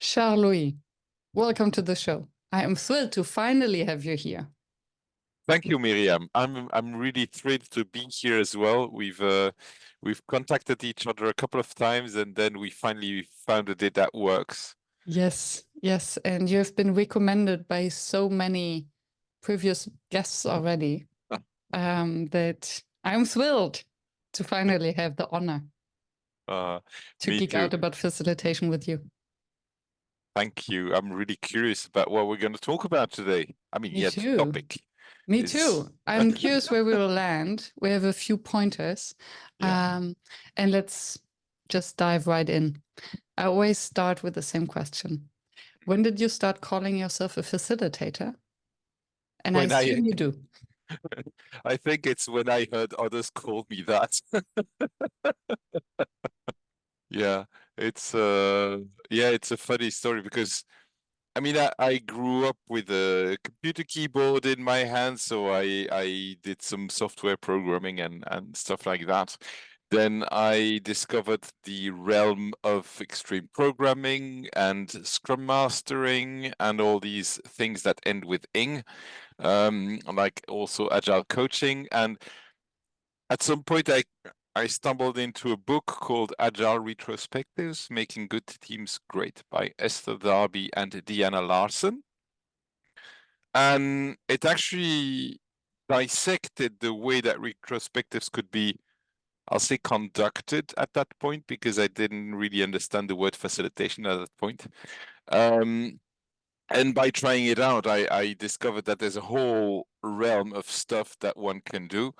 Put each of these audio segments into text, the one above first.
Charles-Louis, welcome to the show. I am thrilled to finally have you here. Thank you, Miriam. I'm really thrilled to be here as well. We've contacted each other a couple of times, and then we finally found a date that works. Yes, and you have been recommended by so many previous guests already that I'm thrilled to finally have the honor to geek out about facilitation with you. Thank you. I'm really curious about what we're going to talk about today. I mean, Me too. topic. Me too. I'm curious where we will land. We have a few pointers. Yeah. And let's just dive right in. I always start with the same question. When did you start calling yourself a facilitator? And I assume you do. I think it's when I heard others call me that. Yeah, it's a funny story because I mean I grew up with a computer keyboard in my hand, so I did some software programming and stuff like that. Then I discovered the realm of extreme programming and Scrum mastering and all these things that end with ing, like also agile coaching. And at some point, I stumbled into a book called Agile Retrospectives, Making Good Teams Great by Esther Darby and Deanna Larson. And it actually dissected the way that retrospectives could be, I'll say, conducted at that point, because I didn't really understand the word facilitation at that point. And by trying it out, I discovered that there's a whole realm of stuff that one can do.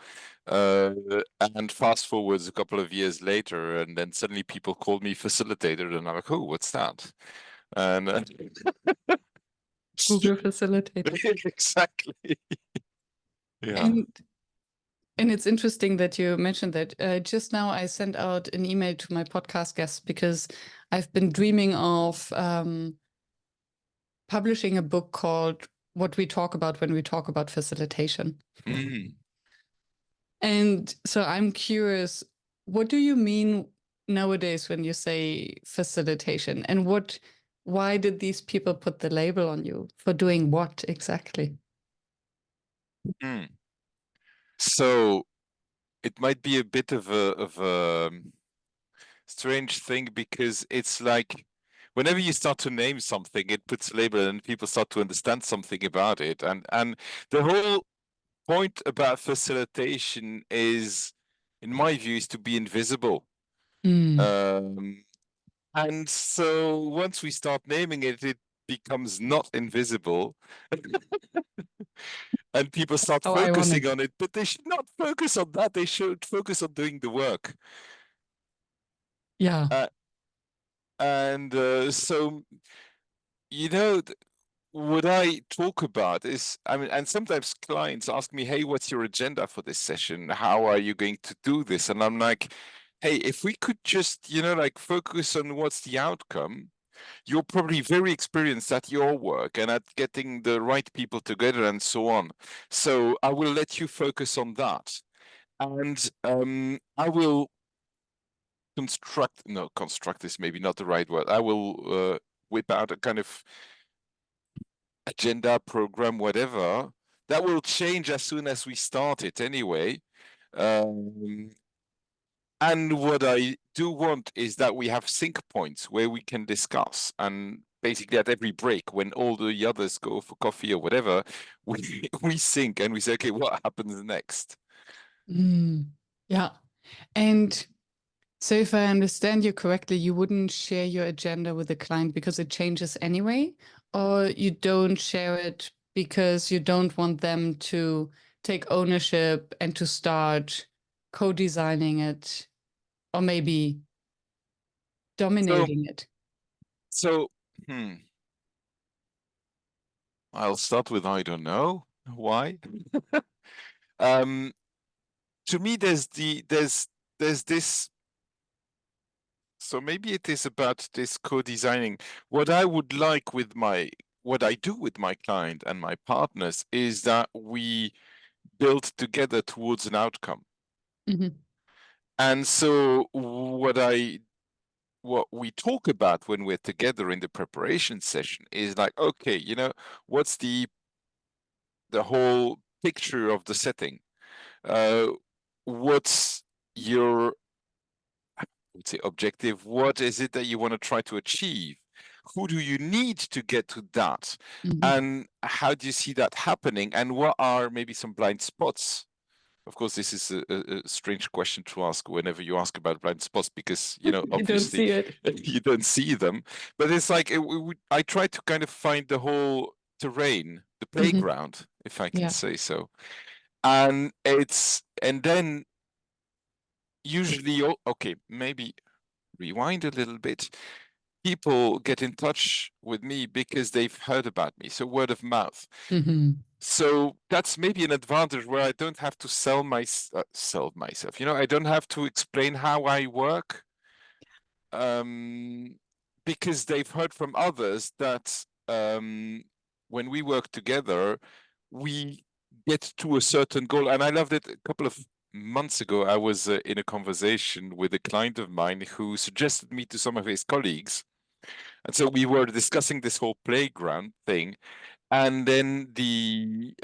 And fast forwards a couple of years later, and then suddenly people called me facilitator, and I'm like, oh, what's that? And Google facilitator. Exactly. Yeah. And it's interesting that you mentioned that. Just now I sent out an email to my podcast guests because I've been dreaming of publishing a book called What We Talk About When We Talk About Facilitation. And so I'm curious, what do you mean nowadays when you say facilitation? And why did these people put the label on you for doing what exactly? So it might be a bit of a strange thing, because it's like whenever you start to name something, it puts a label and people start to understand something about it. And the whole point about facilitation is, in my view, is to be invisible. And so once we start naming it, it becomes not invisible. And people start focusing on it, but they should not focus on that. They should focus on doing the work. Yeah. And so, what I talk about is, I mean, and sometimes clients ask me, hey, what's your agenda for this session? How are you going to do this? And I'm like, hey, if we could just, focus on what's the outcome, you're probably very experienced at your work and at getting the right people together and so on. So I will let you focus on that. And I will construct is maybe not the right word. I will whip out a kind of agenda, program, whatever, that will change as soon as we start it anyway. And what I do want is that we have sync points where we can discuss, and basically at every break, when all the others go for coffee or whatever, we sync and we say, okay, what happens next? Yeah. And so if I understand you correctly, you wouldn't share your agenda with the client because it changes anyway, or you don't share it because you don't want them to take ownership and to start co-designing it, or maybe dominating it? So, I'll start with I don't know why. To me, there's this. So maybe it is about this co-designing. What I would like with what I do with my client and my partners is that we build together towards an outcome. And so what I what we talk about when we're together in the preparation session is like, okay, you know, what's the whole picture of the setting? What's your, I would say, objective? What is it that you want to try to achieve? Who do you need to get to that? Mhm. And how do you see that happening? And what are maybe some blind spots? Of course, this is a strange question to ask whenever you ask about blind spots, because, you know, You don't obviously see it. you don't see them. But it's like I try to kind of find the whole terrain, the Mhm. playground, if I can Yeah. say so. And then usually, okay, maybe rewind a little bit. People get in touch with me because they've heard about me, so word of mouth. Mhm. So that's maybe an advantage where I don't have to sell myself. You know, I don't have to explain how I work, um, because they've heard from others that when we work together, we get to a certain goal. And I loved it. A couple of months ago, I was in a conversation with a client of mine who suggested me to some of his colleagues. And so we were discussing this whole playground thing. And then the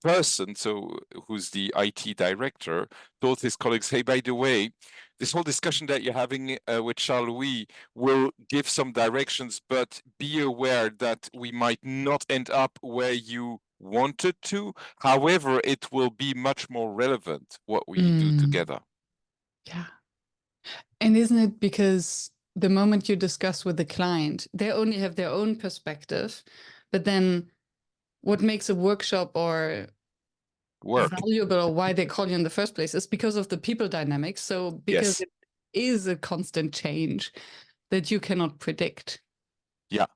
person, so who's the IT director, told his colleagues, "Hey, by the way, this whole discussion that you're having with Charles-Louis will give some directions, but be aware that we might not end up where you wanted to. However, it will be much more relevant what we do Mm. together." Yeah. And isn't it because the moment you discuss with the client, they only have their own perspective, but then what makes a workshop or Work. valuable or why they call you in the first place is because of the people dynamics. So because Yes. it is a constant change that you cannot predict. Yeah.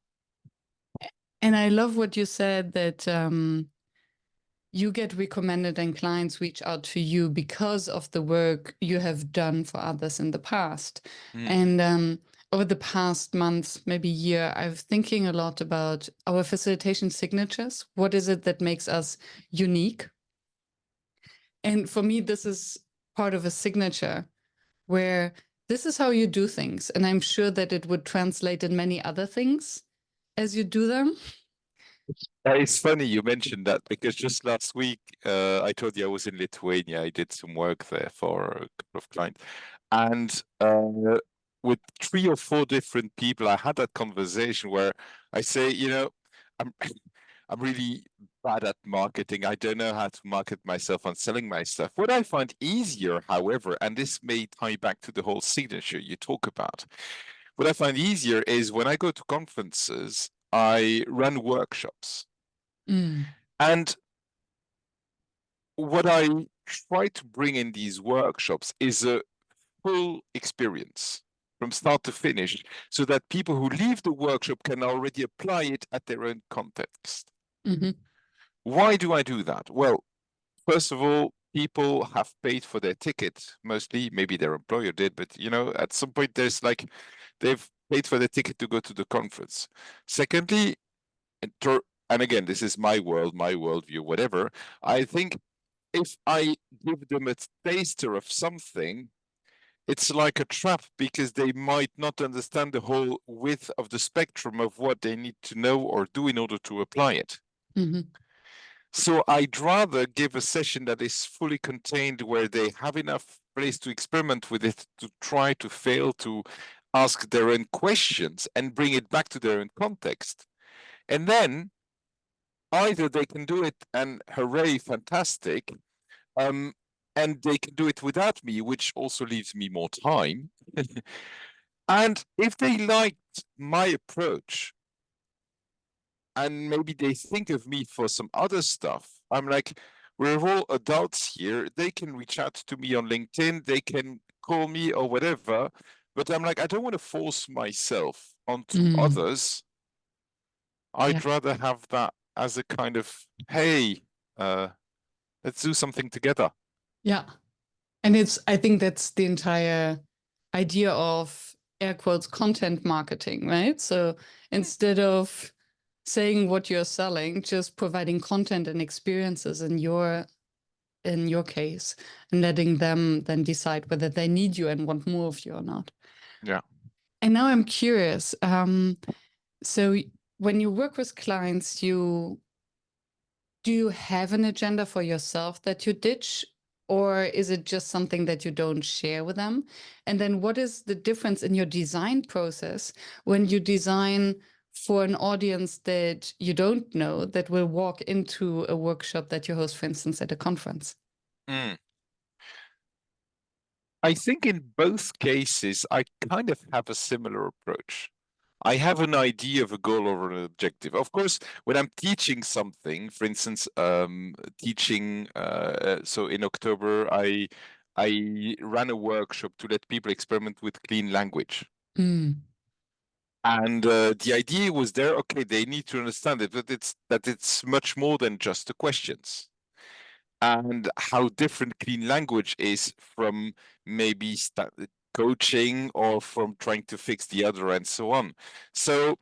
And I love what you said that you get recommended and clients reach out to you because of the work you have done for others in the past. Mm. And over the past month, maybe year, I've thinking a lot about our facilitation signatures. What is it that makes us unique? And for me, this is part of a signature where this is how you do things. And I'm sure that it would translate in many other things as you do them. It's funny you mentioned that, because just last week I told you I was in Lithuania. I did some work there for a couple of clients, and with 3 or 4 different people, I had that conversation where I say, you know, I'm I'm really bad at marketing. I don't know how to market myself on selling my stuff. What I find easier, however, and this may tie back to the whole signature you talk about, what I find easier is when I go to conferences, I run workshops. Mm. And what I try to bring in these workshops is a full experience from start to finish, so that people who leave the workshop can already apply it at their own context. Hmm. Why do I do that? Well, first of all, people have paid for their ticket, mostly. Maybe their employer did, but you know, at some point there's like they've paid for their ticket to go to the conference. Secondly, and again, this is my world, my worldview, whatever. I think if I give them a taster of something, it's like a trap, because they might not understand the whole width of the spectrum of what they need to know or do in order to apply it. Hmm. So I'd rather give a session that is fully contained, where they have enough place to experiment with it, to try to fail, to ask their own questions and bring it back to their own context. And then either they can do it and hooray, fantastic, um, and they can do it without me, which also leaves me more time. And if they liked my approach and maybe they think of me for some other stuff, I'm like, we're all adults here. They can reach out to me on LinkedIn, they can call me or whatever. But I'm like, I don't want to force myself onto Mm. others. Yeah. I'd rather have that as a kind of, hey, let's do something together. Yeah. And I think that's the entire idea of air quotes content marketing, right? So instead of saying what you're selling, just providing content and experiences in your case, and letting them then decide whether they need you and want more of you or not. Yeah. And now I'm curious. So when you work with clients, do you have an agenda for yourself that you ditch, or is it just something that you don't share with them? And then what is the difference in your design process when you design for an audience that you don't know that will walk into a workshop that you host, for instance, at a conference? Mm. I think in both cases, I kind of have a similar approach. I have an idea of a goal or an objective. Of course, when I'm teaching something, for instance, teaching, so in October, I ran a workshop to let people experiment with clean language. Mm. And the idea was there, okay, they need to understand it, but it's much more than just the questions. And how different clean language is from maybe coaching or from trying to fix the other and so on. So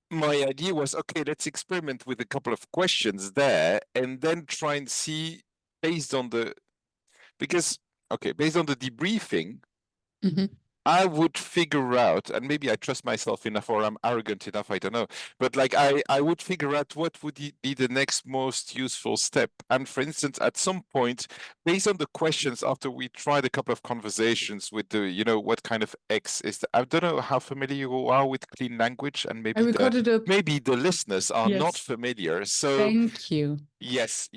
my idea was, okay, let's experiment with a couple of questions there and then try and see based on because, okay, based on the debriefing, Mm-hmm. I would figure out, and maybe I trust myself enough or I'm arrogant enough, I don't know. But like I would figure out what would be the next most useful step. And for instance, at some point, based on the questions after we tried a couple of conversations with what kind of X is the, I don't know how familiar you are with clean language, and I recorded a maybe the listeners are not yes. familiar. So Thank you. yes.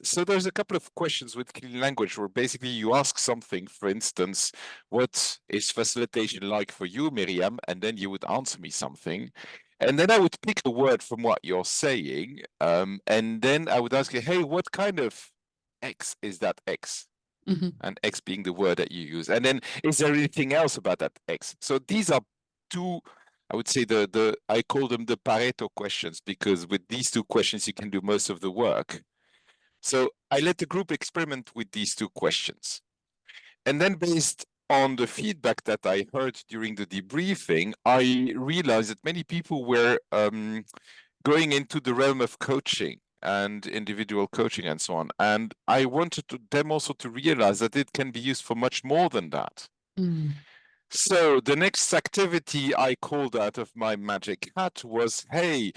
So there's a couple of questions with clean language where basically you ask something, for instance, what is facilitation like for you, Miriam? And then you would answer me something. And then I would pick a word from what you're saying. And then I would ask you, hey, what kind of X is that X? Mm-hmm. And X being the word that you use. And then is there anything else about that X? So these are two, I would say I call them the Pareto questions, because with these two questions, you can do most of the work. So I let the group experiment with these two questions. And then based on the feedback that I heard during the debriefing, I realized that many people were going into the realm of coaching and individual coaching and so on. And I wanted them also to realize that it can be used for much more than that. Mm. So the next activity I called out of my magic hat was, hey,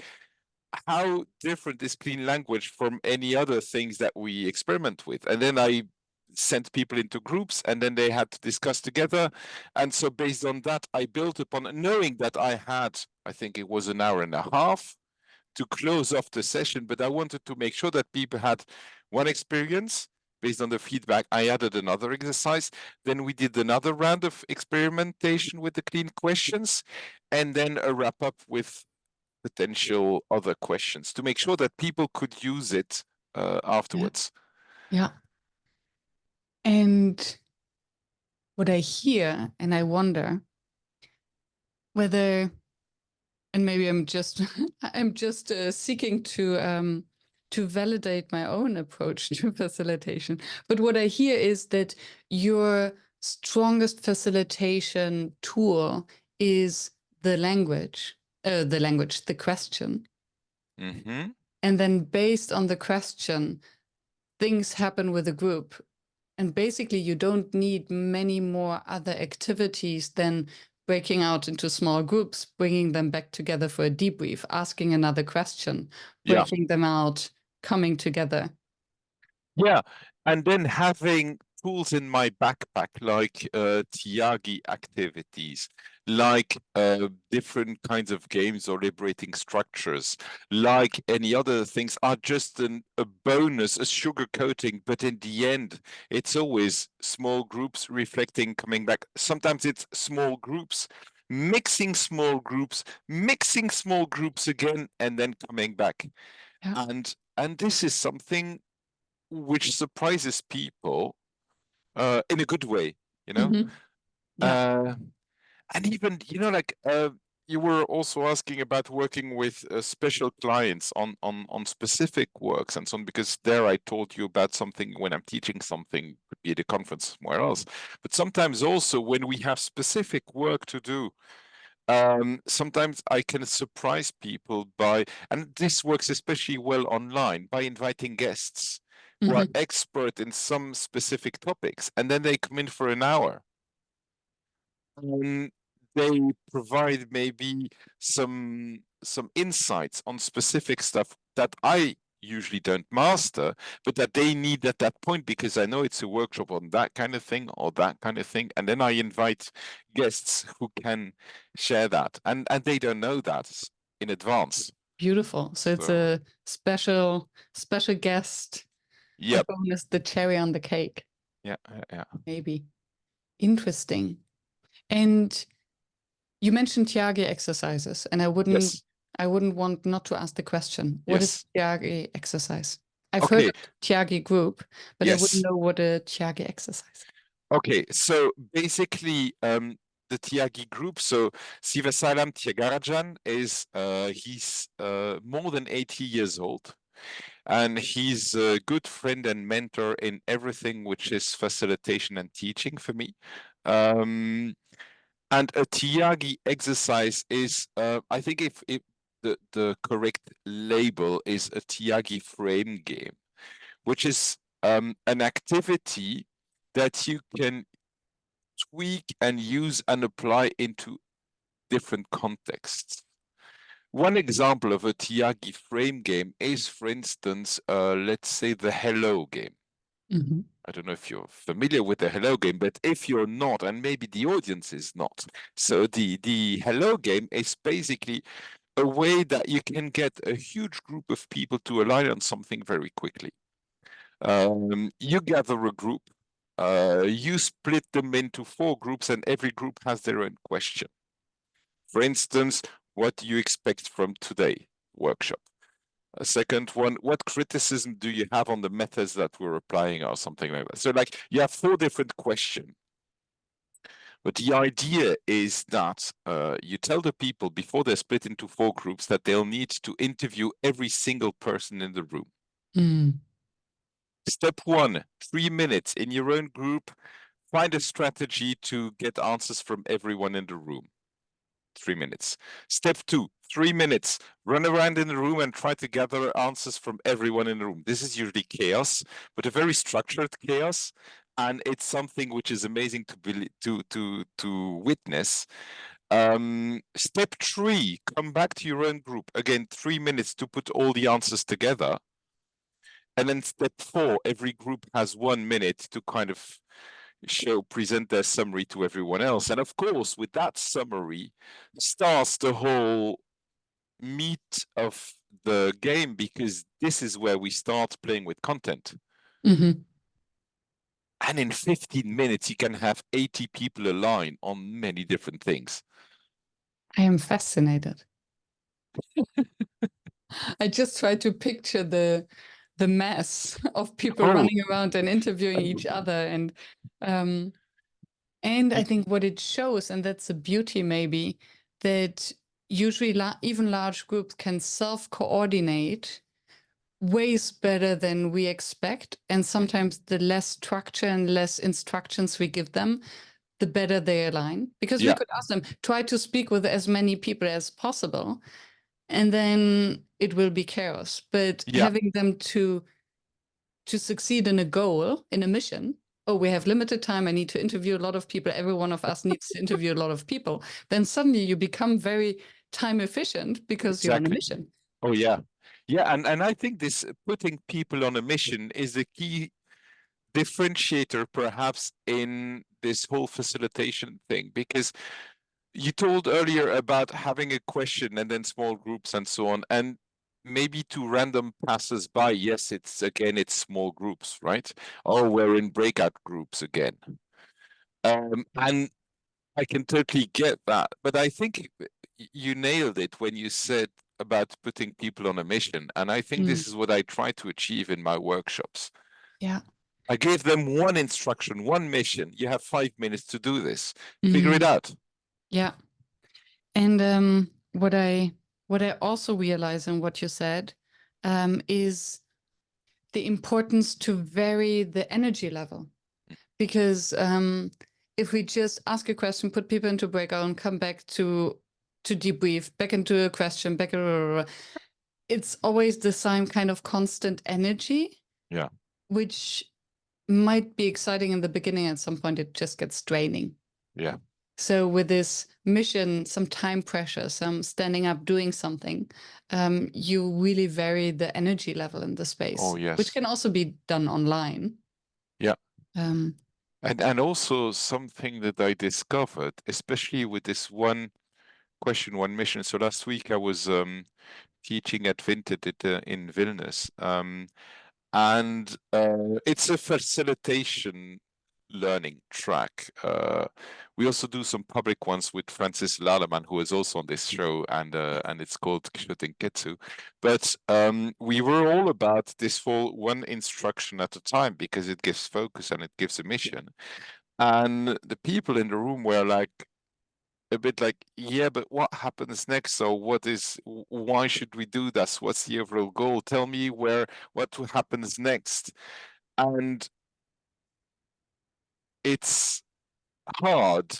how different is clean language from any other things that we experiment with? And then I sent people into groups and then they had to discuss together. And so based on that, I built upon knowing that I had, I think it was an hour and a half to close off the session, but I wanted to make sure that people had one experience. Based on the feedback, I added another exercise. Then we did another round of experimentation with the clean questions, and then a wrap up with potential other questions to make sure that people could use it Yeah. afterwards. Yeah. And what I hear, and I wonder whether, and maybe I'm just I'm just seeking to validate my own approach to facilitation. But what I hear is that your strongest facilitation tool is the question. Mm-hmm. And then based on the question, things happen with a group. And basically, you don't need many more other activities than breaking out into small groups, bringing them back together for a debrief, asking another question, Yeah. breaking them out, coming together. Yeah. And then having tools in my backpack like Tiagi activities, like different kinds of games or liberating structures, like any other things are just a bonus, a sugar coating. But in the end, it's always small groups reflecting, coming back. Sometimes it's small groups, mixing small groups again, and then coming back. Yeah. And this is something which surprises people in a good way, you know. Mm-hmm. Yeah. Uh, and even you were also asking about working with special clients on specific works and so on, because there I told you about something when I'm teaching something, could be at a conference somewhere else, but sometimes also when we have specific work to do. Sometimes I can surprise people and this works especially well online, by inviting guests who are Mm-hmm. expert in some specific topics, and then they come in for an hour. Um, they provide maybe some insights on specific stuff that I usually don't master, but that they need at that point, because I know it's a workshop on that kind of thing or that kind of thing. And then I invite guests who can share that. And they don't know that in advance. Beautiful. So it's a special guest. Yep. A bonus, the cherry on the cake. Yeah. Maybe. Interesting. And you mentioned Tyagi exercises, and I wouldn't want not to ask the question. What is Tyagi exercise? I've heard of Tyagi group, but I wouldn't know what a Tyagi exercise is. Okay, so basically the Tyagi group, so Sivasalam Tyagarajan is he's more than 80 years old, and he's a good friend and mentor in everything which is facilitation and teaching for me. And a Tyagi exercise is, I think if the correct label is a Tyagi frame game, which is an activity that you can tweak and use and apply into different contexts. One example of a Tyagi frame game is, for instance, let's say the Hello game. Mm-hmm. I don't know if you're familiar with the Hello game, but if you're not, and maybe the audience is not, so the Hello game is basically a way that you can get a huge group of people to align on something very quickly. You gather a group, you split them into 4 groups, and every group has their own question. For instance, what do you expect from today workshop? A second one, what criticism do you have on the methods that we're applying, or something like that? So like you have 4 different questions. But the idea is that you tell the people before they're split into 4 groups that they'll need to interview every single person in the room. Mm. Step 1, 3 minutes in your own group. Find a strategy to get answers from everyone in the room. 3 minutes. Step 2, 3 minutes. Run around in the room and try to gather answers from everyone in the room. This is usually chaos, but a very structured chaos, and it's something which is amazing to witness. Step 3, come back to your own group. Again, 3 minutes to put all the answers together. And then step 4, every group has 1 minute to kind of present their summary to everyone else. And of course, with that summary starts the whole meat of the game, because this is where we start playing with content. Mm-hmm. And in 15 minutes, you can have 80 people align on many different things. I am fascinated. I just try to picture the mess of people running around and interviewing each other, and I think what it shows, and that's the beauty maybe, that usually even large groups can self-coordinate ways better than we expect, and sometimes the less structure and less instructions we give them, the better they align, because we could ask them, try to speak with as many people as possible, and then it will be chaos. But having them to succeed in a goal, in a mission, oh, we have limited time, I need to interview a lot of people, every one of us needs to interview a lot of people, then suddenly you become very time efficient because you're on a mission. Oh yeah. Yeah, and I think this putting people on a mission is a key differentiator perhaps in this whole facilitation thing, because you told earlier about having a question and then small groups and so on, and maybe to random passers-by, yes, it's small groups, right? Oh, we're in breakout groups again. And I can totally get that, but I think you nailed it when you said about putting people on a mission, and I think this is what I try to achieve in my workshops. Yeah. I gave them one instruction, one mission. You have 5 minutes to do this. Figure it out. Yeah. And what I also realize in what you said is the importance to vary the energy level. Because if we just ask a question, put people into breakout and come back to debrief, back into a question, it's always the same kind of constant energy. Yeah. Which might be exciting in the beginning. At some point, it just gets draining. Yeah. So with this mission, some time pressure, some standing up, doing something, you really vary the energy level in the space, Oh, which yes. can also be done online. Yeah. Um, And also something that I discovered, especially with this one question, one mission. So last week I was teaching at Vinted in Vilnius. And it's a facilitation learning track. We also do some public ones with Francis Lalaman, who is also on this show, and it's called Kishotenketsu. But we were all about this whole one instruction at a time because it gives focus and it gives a mission. And the people in the room were like, a bit like, yeah, but what happens next? So why should we do this? What's the overall goal? Tell me what happens next. And it's hard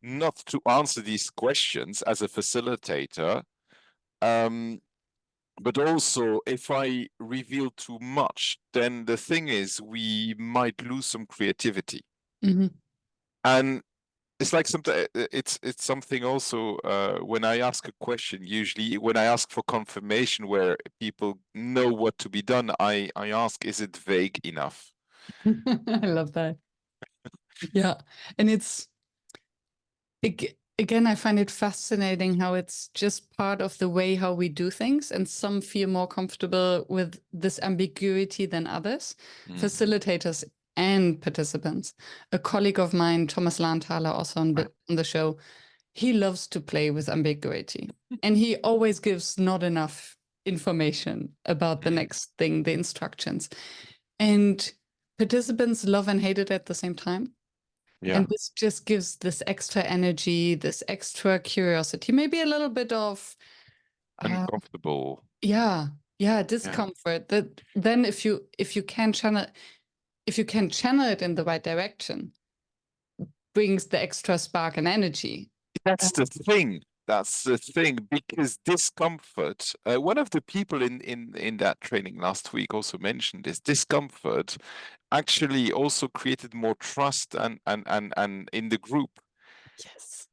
not to answer these questions as a facilitator. But also, if I reveal too much, then the thing is, we might lose some creativity. mhm. And it's like something. It's something also when I ask a question. Usually, when I ask for confirmation, where people know what to be done, I ask, is it vague enough? I love that. Yeah. And again, I find it fascinating how it's just part of the way how we do things, and some feel more comfortable with this ambiguity than others, Mm, facilitators and participants. A colleague of mine, Thomas Lanthaler, also right. on the show, he loves to play with ambiguity, and he always gives not enough information about the Mm, next thing, the instructions. And participants love and hate it at the same time. yeah, And this just gives this extra energy, this extra curiosity, maybe a little bit of, uh, uncomfortable. yeah, yeah, Yeah. discomfort. That then, if you can channel it in the right direction, brings the extra spark and energy. That's the thing. That's the thing, because discomfort, one of the people in that training last week also mentioned this discomfort actually also created more trust and in the group. Yes.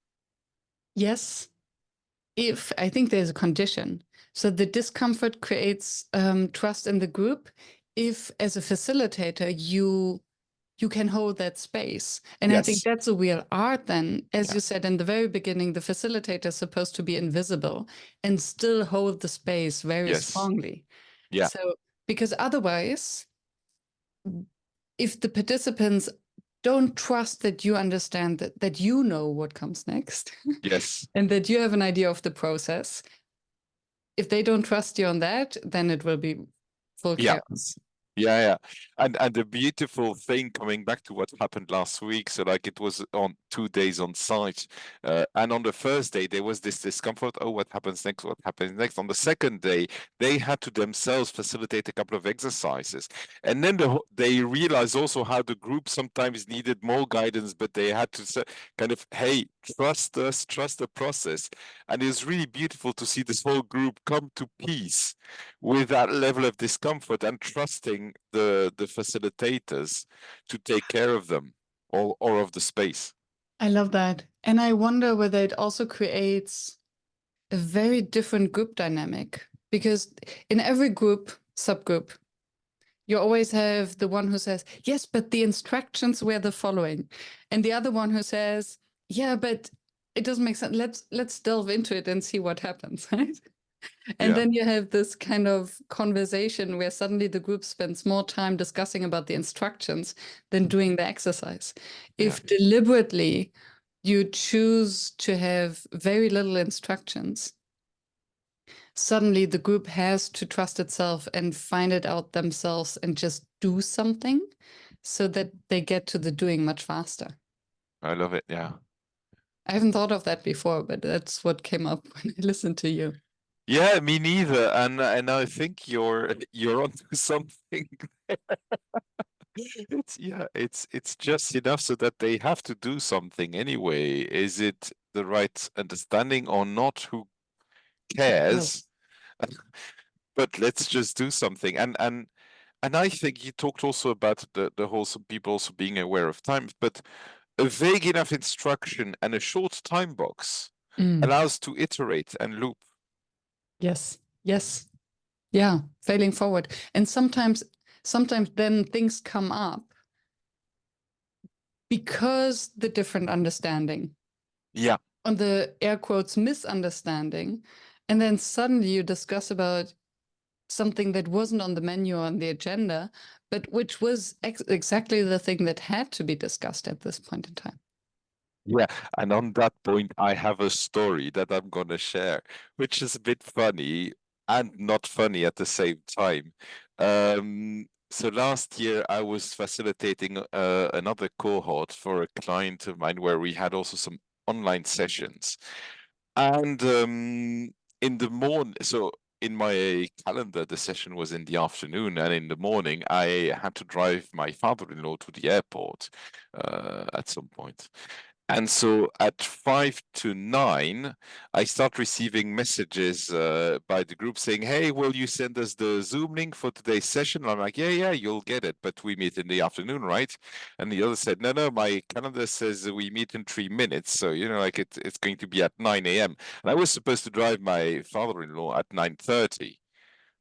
Yes. If I think there's a condition. So the discomfort creates trust in the group. If, as a facilitator, you can hold that space. And I think Yes. that's a real art then. As Yeah. you said in the very beginning, the facilitator is supposed to be invisible and still hold the space very Yes. strongly. Yeah. So, because otherwise, if the participants don't trust that you understand that you know what comes next Yes. and that you have an idea of the process, if they don't trust you on that, then it will be full Yeah. chaos. Yeah, yeah. And the beautiful thing, coming back to what happened last week, so like it was on 2 days on site, and on the first day there was this discomfort. Oh, what happens next? What happens next? On the second day, they had to themselves facilitate a couple of exercises, and then they realized also how the group sometimes needed more guidance, but they had to say, kind of, hey, trust us, trust the process, and it's really beautiful to see this whole group come to peace with that level of discomfort and trusting the facilitators to take care of them or of the space. I love that. And I wonder whether it also creates a very different group dynamic because in every group, subgroup, you always have the one who says, yes, but the instructions were the following. And the other one who says, yeah, but it doesn't make sense. Let's delve into it and see what happens, right? And Yeah, then you have this kind of conversation where suddenly the group spends more time discussing about the instructions than doing the exercise. yeah, If deliberately you choose to have very little instructions, suddenly the group has to trust itself and find it out themselves and just do something so that they get to the doing much faster. I love it. Yeah. I haven't thought of that before, but that's what came up when I listened to you. Yeah, me neither. And I think you're onto something. It's yeah, it's just enough so that they have to do something anyway. Is it the right understanding or not? Who Who cares? cares? But let's just do something. And I think you talked also about the whole some people also being aware of times, but a vague enough instruction and a short time box allows to iterate and loop. Yes. Yes. Yeah. Failing forward. And sometimes then things come up because the different understanding. Yeah. On the air quotes misunderstanding. And then suddenly you discuss about something that wasn't on the menu or on the agenda, but which was exactly the thing that had to be discussed at this point in time. Yeah, and on that point, I have a story that I'm gonna share, which is a bit funny and not funny at the same time. So last year I was facilitating another cohort for a client of mine where we had also some online sessions. And in the morning, so in my calendar, the session was in the afternoon, and in the morning, I had to drive my father-in-law to the airport at some point. And so at 5 to 9, I start receiving messages by the group saying, "Hey, will you send us the Zoom link for today's session?" And I'm like, "Yeah, you'll get it, but we meet in the afternoon, right?" And the other said, "No, my calendar says we meet in 3 minutes, so like it's going to be at 9 a.m." And I was supposed to drive my father-in-law at 9:30.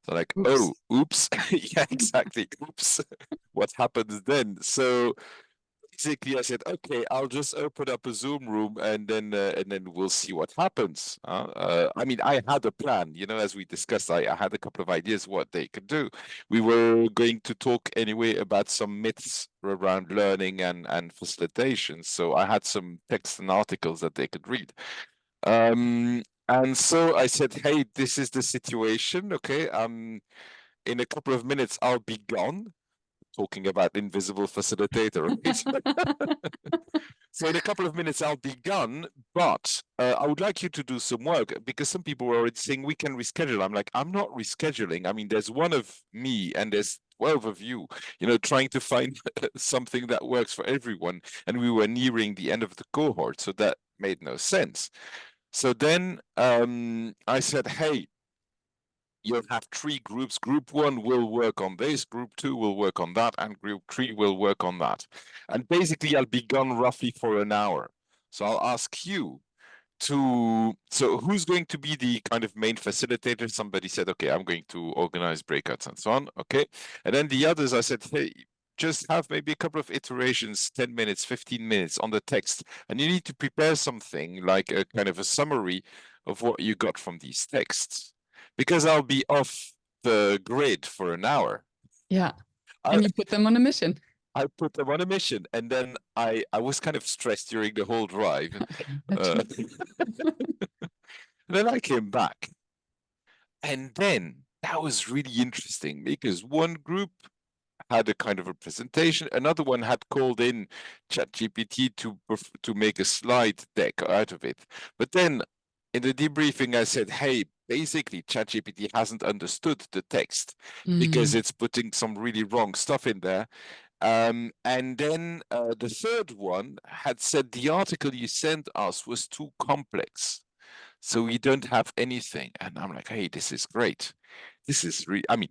So like, Oops. oh, oops, yeah, exactly, oops. What happens then? So basically, I said, okay, I'll just open up a Zoom room and then we'll see what happens. I mean, I had a plan, as we discussed. I had a couple of ideas what they could do. We were going to talk anyway about some myths around learning and facilitation. So I had some text and articles that they could read. And so I said, hey, this is the situation. Okay, in a couple of minutes, I'll be gone. Talking about invisible facilitator, right? So in a couple of minutes, I'll be gone, but I would like you to do some work because some people were already saying we can reschedule. I'm like, I'm not rescheduling. I mean, there's one of me and there's 12 of you, trying to find something that works for everyone. And we were nearing the end of the cohort, so that made no sense. So then I said, hey, you'll have 3 groups. Group 1 will work on this, group 2 will work on that, and group 3 will work on that. And basically, I'll be gone roughly for an hour. So I'll ask you so who's going to be the kind of main facilitator? Somebody said, okay, I'm going to organize breakouts and so on. Okay. And then the others, I said, hey, just have maybe a couple of iterations, 10 minutes, 15 minutes on the text. And you need to prepare something like a kind of a summary of what you got from these texts because I'll be off the grid for an hour. Yeah. I, And you put them on a mission. I put them on a mission, and then I was kind of stressed during the whole drive. Okay. Then I came back, and then that was really interesting because one group had a kind of a presentation, another one had called in ChatGPT to make a slide deck out of it. But then in the debriefing, I said, hey, basically ChatGPT hasn't understood the text because it's putting some really wrong stuff in there. And then the third one had said the article you sent us was too complex. So we don't have anything. And I'm like, hey, this is great. This is I mean,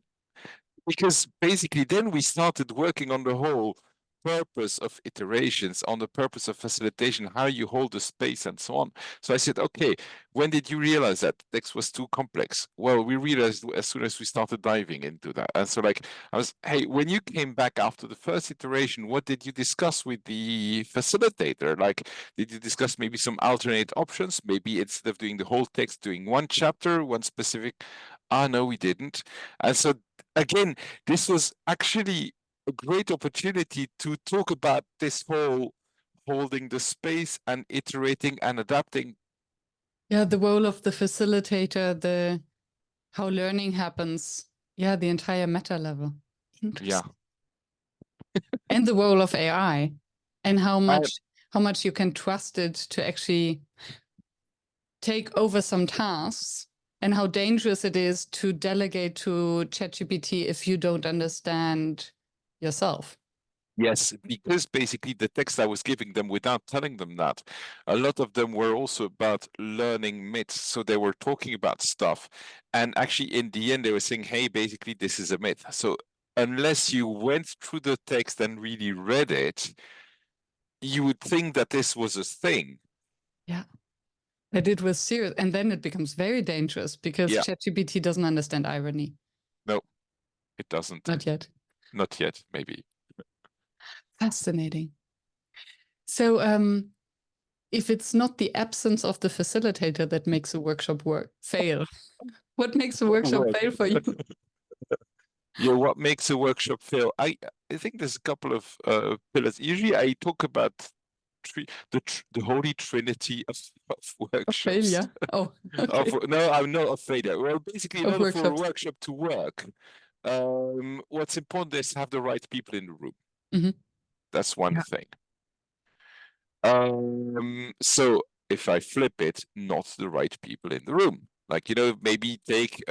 because basically then we started working on the whole purpose of iterations, on the purpose of facilitation, how you hold the space and so on. So I said, okay, when did you realize that text was too complex? Well, we realized as soon as we started diving into that. And so like I was, hey, when you came back after the first iteration, what did you discuss with the facilitator? Like, did you discuss maybe some alternate options? Maybe instead of doing the whole text, doing one chapter, one specific. Ah, no, we didn't. And so again, this was actually a great opportunity to talk about this whole holding the space and iterating and adapting. Yeah, the role of the facilitator, the how learning happens. Yeah, the entire meta level. Yeah. Interesting. And the role of AI and how I, much you can trust it to actually take over some tasks and how dangerous it is to delegate to ChatGPT if you don't understand yourself. yes, because basically the text I was giving them without telling them that, a lot of them were also about learning myths. So they were talking about stuff. And actually, in the end, they were saying, hey, basically, this is a myth. So unless you went through the text and really read it, you would think that this was a thing. Yeah. That it was serious. And then it becomes very dangerous because Yeah. ChatGPT doesn't understand irony. No, it doesn't. Not yet. Not yet, maybe. Fascinating. So if it's not the absence of the facilitator that makes a workshop fail, what makes a workshop Work. fail for you? Yeah, what makes a workshop fail? I think there's a couple of pillars. Usually I talk about the holy trinity of Of workshops. failure. Oh, okay. No, I'm not afraid of. Well, basically, in Of order for a workshops. workshop to work, what's important is to have the right people in the room. Mhm. That's one Yeah. thing. So if I flip it, not the right people in the room. Like, maybe take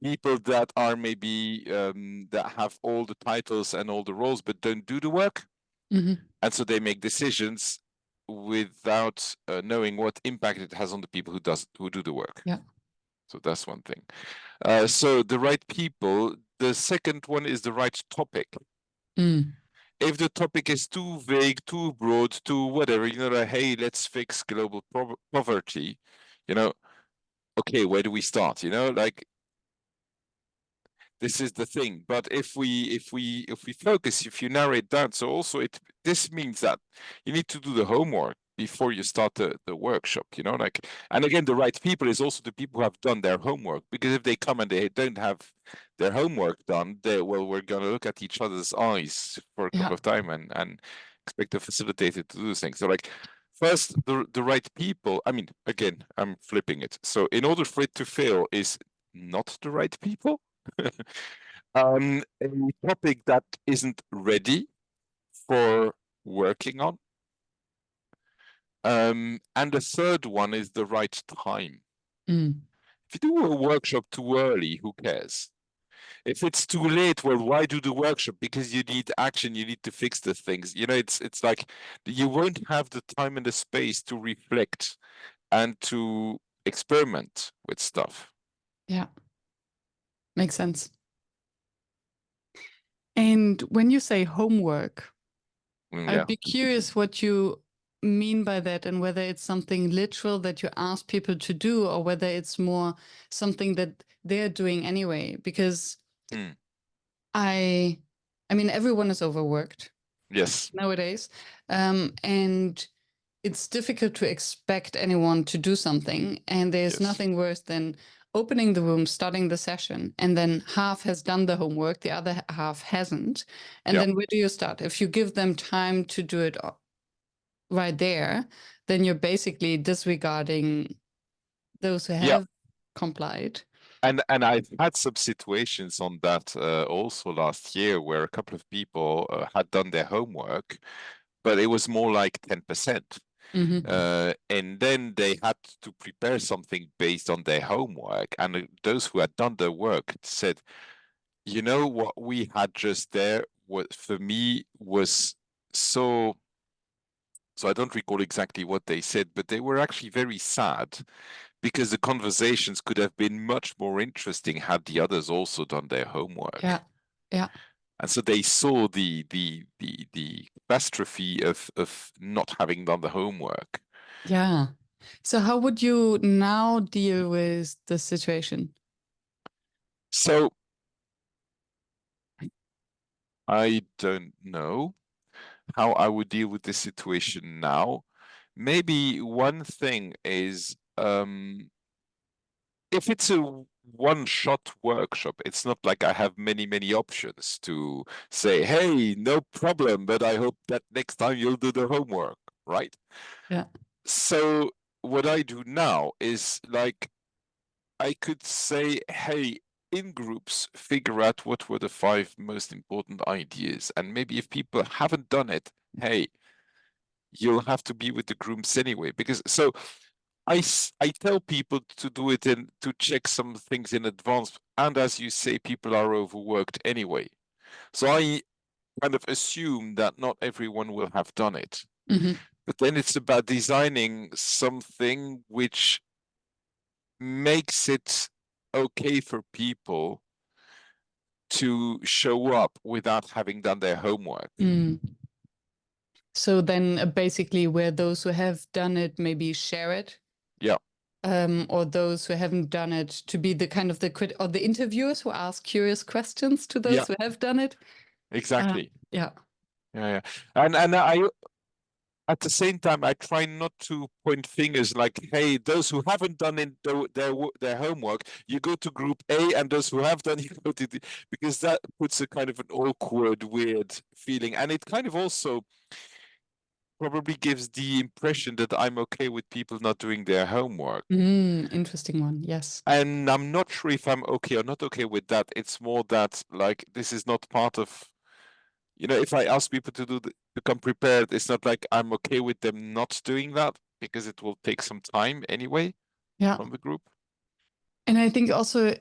people that are maybe that have all the titles and all the roles, but don't do the work. Mhm. And so they make decisions without knowing what impact it has on the people who do the work. Yeah. So that's one thing. So the right people. The second one is the right topic. Mm. If the topic is too vague, too broad, too whatever, like, hey, let's fix global poverty, okay, where do we start? Like, this is the thing. But if we focus, if you narrow it down, so also this means that you need to do the homework before you start the workshop, like, and again, the right people is also the people who have done their homework, because if they come and they don't have their homework done, we're gonna look at each other's eyes for a couple of time and expect the facilitator to do things. So like, first, the right people. I mean, again, I'm flipping it. So in order for it to fail is not the right people. A topic that isn't ready for working on. And the third one is the right time. Mm. If you do a workshop too early, who cares? If it's too late, well, why do the workshop? Because you need action, you need to fix the things. It's like you won't have the time and the space to reflect and to experiment with stuff. Yeah. Makes sense. And when you say homework, Yeah. I'd be curious what you mean by that and whether it's something literal that you ask people to do or whether it's more something that they're doing anyway. Because Mm. I mean, everyone is overworked Yes. nowadays. And it's difficult to expect anyone to do something. And there's Yes. nothing worse than opening the room, starting the session, and then half has done the homework, the other half hasn't. And then where do you start? If you give them time to do it right there, then you're basically disregarding those who have complied. And I've had some situations on that also last year where a couple of people had done their homework, but it was more like 10%. And then they had to prepare something based on their homework. And those who had done their work said, what we had just there, for me, was so I don't recall exactly what they said, but they were actually very sad because the conversations could have been much more interesting had the others also done their homework. Yeah. Yeah. And so they saw the catastrophe of not having done the homework. Yeah. So how would you now deal with the situation? So I don't know how I would deal with this situation now. Maybe one thing is if it's a one-shot workshop, it's not like I have many options to say, hey, no problem, but I hope that next time you'll do the homework, right? Yeah. So what I do now is like I could say, hey, in groups, figure out what were the 5 most important ideas. And maybe if people haven't done it, hey, you'll have to be with the groups anyway. Because so I tell people to do it and to check some things in advance. And as you say, people are overworked anyway. So I kind of assume that not everyone will have done it. But then it's about designing something which makes it okay for people to show up without having done their homework. So then basically where those who have done it maybe share it. Yeah. Or those who haven't done it to be the kind of or the interviewers who ask curious questions to those who have done it. Exactly. Yeah. Yeah. And I, at the same time, I try not to point fingers like, hey, those who haven't done their homework, you go to group A, and those who have done, you go to because that puts a kind of an awkward, weird feeling. And it kind of also probably gives the impression that I'm okay with people not doing their homework. Interesting one. Yes. And I'm not sure if I'm okay or not okay with that. It's more that, like, this is not part of, if I ask people to come prepared, it's not like I'm okay with them not doing that, because it will take some time anyway from the group. And I think also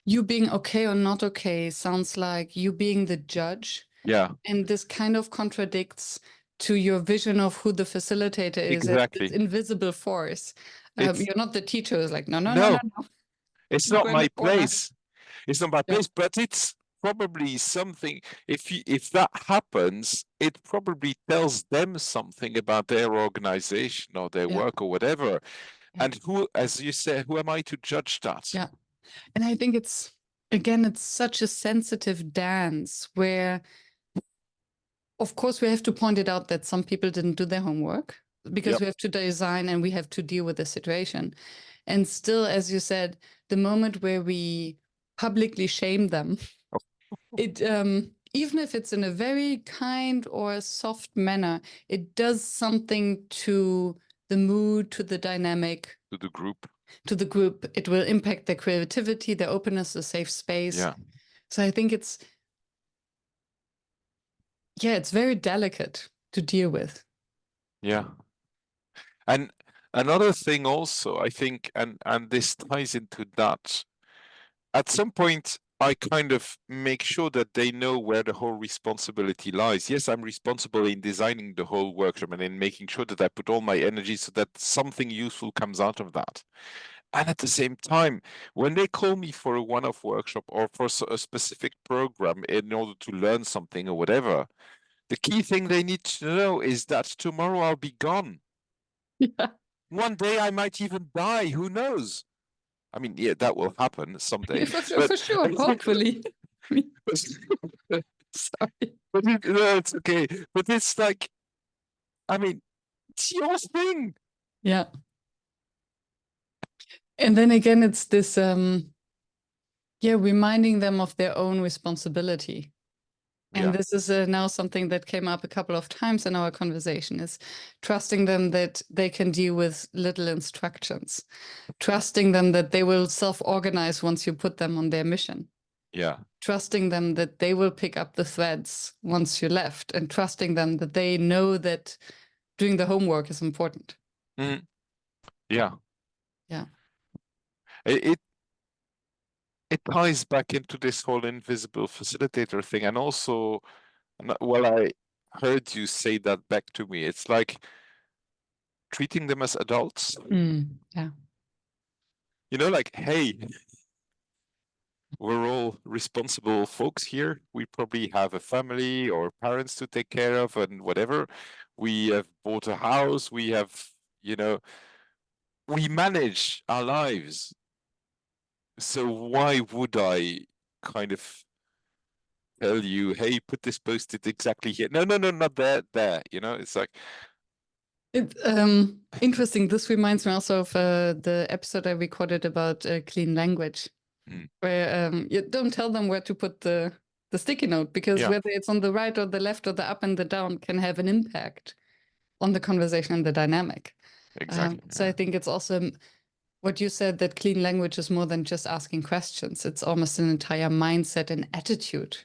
you being okay or not okay sounds like you being the judge. Yeah. And this kind of contradicts to your vision of who the facilitator is as this Exactly. invisible force. You're not the teacher who's like, no. It's You not go in the my corner. place. It's not my place, but it's probably something. If that happens, it probably tells them something about their organization or their work or whatever. And who, as you said, who am I to judge that? Yeah. And I think it's such a sensitive dance where, of course, we have to point it out that some people didn't do their homework because we have to design and we have to deal with the situation. And still, as you said, the moment where we publicly shame them, it even if it's in a very kind or soft manner, it does something to the mood, to the dynamic, to the group. It will impact their creativity, their openness, the safe space. Yeah. So I think it's very delicate to deal with. Yeah. And another thing also, I think, and this ties into that, at some point, I kind of make sure that they know where the whole responsibility lies. Yes, I'm responsible in designing the whole workshop and in making sure that I put all my energy so that something useful comes out of that. And at the same time, when they call me for a one-off workshop or for a specific program in order to learn something or whatever, the key thing they need to know is that tomorrow I'll be gone. Yeah. One day I might even die. Who knows? I mean, yeah, that will happen someday. For sure, hopefully. Sorry. But no, it's okay. But it's like, I mean, it's your thing. Yeah. And then again, it's this, reminding them of their own responsibility. And this is now something that came up a couple of times in our conversation, is trusting them that they can deal with little instructions, trusting them that they will self-organize once you put them on their mission. Yeah. Trusting them that they will pick up the threads once you left, and trusting them that they know that doing the homework is important. Mm. Yeah. Yeah. It ties back into this whole invisible facilitator thing. And also, well, I heard you say that back to me. It's like treating them as adults. Yeah. Like, hey, we're all responsible folks here. We probably have a family or parents to take care of and whatever. We have bought a house. We have, we manage our lives. So why would I kind of tell you, hey, put this post-it exactly here? No, not there. It's like, interesting. This reminds me also of the episode I recorded about clean language, where you don't tell them where to put the sticky note, because whether it's on the right or the left or the up and the down can have an impact on the conversation and the dynamic. Exactly. So I think it's also what you said, that clean language is more than just asking questions. It's almost an entire mindset and attitude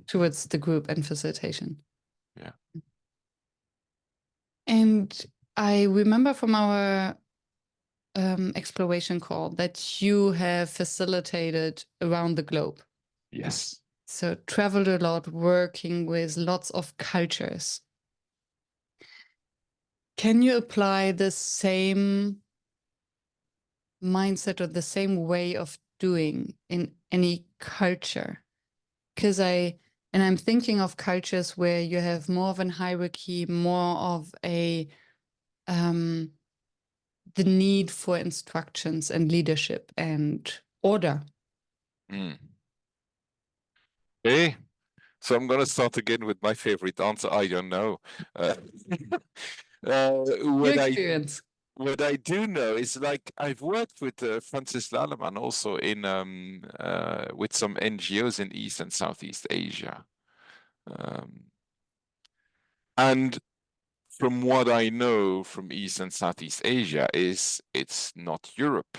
towards the group and facilitation. Yeah. And I remember from our exploration call that you have facilitated around the globe. Yes. So traveled a lot, working with lots of cultures. Can you apply the same mindset or the same way of doing in any culture? Because I And I'm thinking of cultures where you have more of a hierarchy, more of a the need for instructions and leadership and order. Mm. Okay. So I'm gonna start again with my favorite answer. I don't know. Uh, Your what experience. I do know is like I've worked with Francis Laleman also in with some NGOs in East and Southeast Asia, and from what I know from East and Southeast Asia is it's not Europe,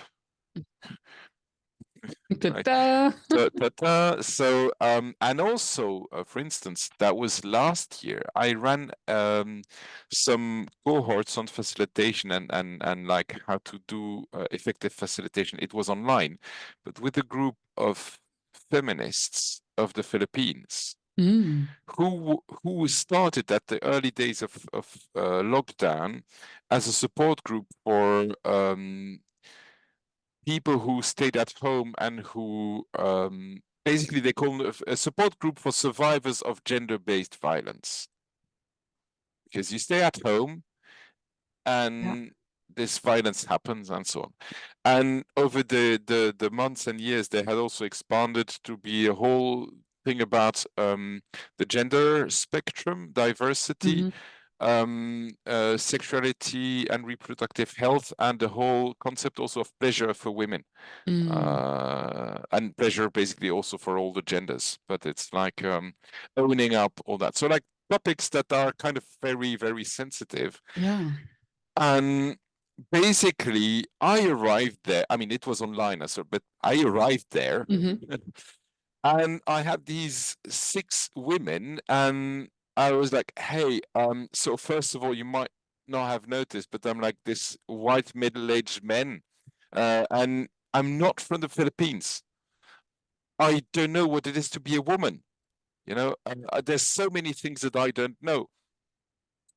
right? Ta-da! So, and also, for instance, that was last year. I ran some cohorts on facilitation and like how to do effective facilitation. It was online, but with a group of feminists of the Philippines Mm. who started at the early days of lockdown as a support group for people who stayed at home and who basically they call them a support group for survivors of gender-based violence. Because you stay at home Yeah. and this violence happens and so on. And over the months and years, they had also expanded to be a whole thing about the gender spectrum, diversity, sexuality and reproductive health, and the whole concept also of pleasure for women. And pleasure basically also for all the genders, but it's like owning up all that. So like topics that are kind of very, very sensitive. Yeah. And basically I arrived there. I mean, it was online, so but I arrived there and I had these 6 women and I was like, hey, so first of all, you might not have noticed, but I'm like this white middle-aged man. And I'm not from the Philippines. I don't know what it is to be a woman. You know, there's so many things that I don't know.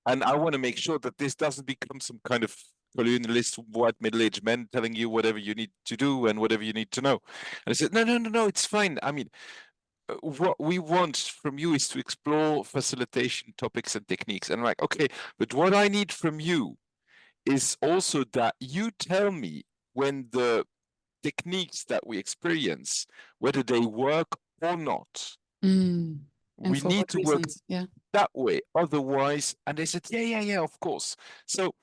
And I want to make sure that this doesn't become some kind of colonialist white middle-aged men telling you whatever you need to do and whatever you need to know. And I said, no, it's fine. I mean, what we want from you is to explore facilitation topics and techniques. And I'm like, okay, but what I need from you is also that you tell me when the techniques that we experience, whether they work or not. And We for need what to work reasons? Yeah. that way. Otherwise, and they said, yeah, of course. So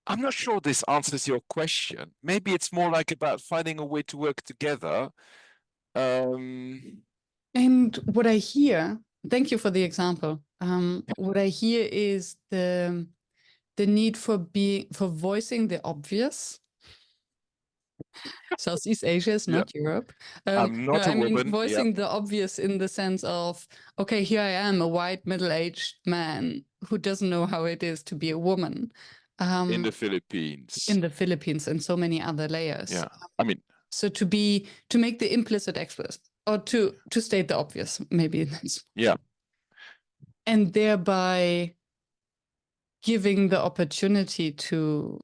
I'm not sure this answers your question. Maybe it's more like about finding a way to work together. And what I hear, thank you for the example. What I hear is the need for voicing the obvious. Southeast Asia is Yeah. not Europe. I'm No, not a I mean woman. Yeah. voicing the obvious in the sense of, okay, here I am, a white middle-aged man who doesn't know how it is to be a woman. In the Philippines. In the Philippines and so many other layers. Yeah. I mean, so to make the implicit explicit, or to state the obvious, maybe that's, yeah. and thereby giving the opportunity to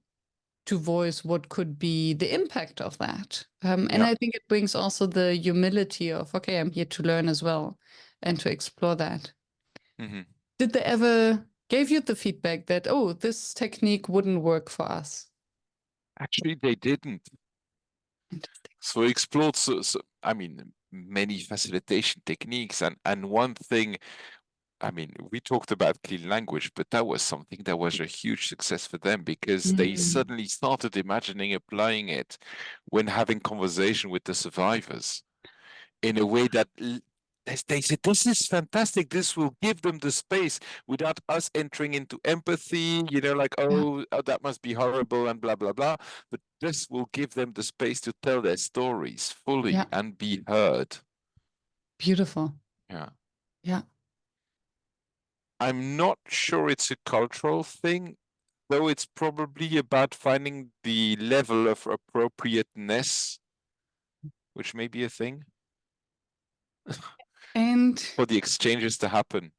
voice what could be the impact of that. And Yeah. I think it brings also the humility of, okay, I'm here to learn as well and to explore that. Did they ever gave you the feedback that, oh, this technique wouldn't work for us? Actually, they didn't. Interesting. So we explored, I mean, many facilitation techniques, and one thing, I mean, we talked about clean language, but that was something that was a huge success for them because they suddenly started imagining applying it when having conversation with the survivors in a way that they said, this is fantastic. This will give them the space without us entering into empathy, you know, like, oh, that must be horrible and blah, blah, blah. But this will give them the space to tell their stories fully and be heard. Beautiful. Yeah. Yeah. I'm not sure it's a cultural thing, though it's probably about finding the level of appropriateness, which may be a thing. And for the exchanges to happen.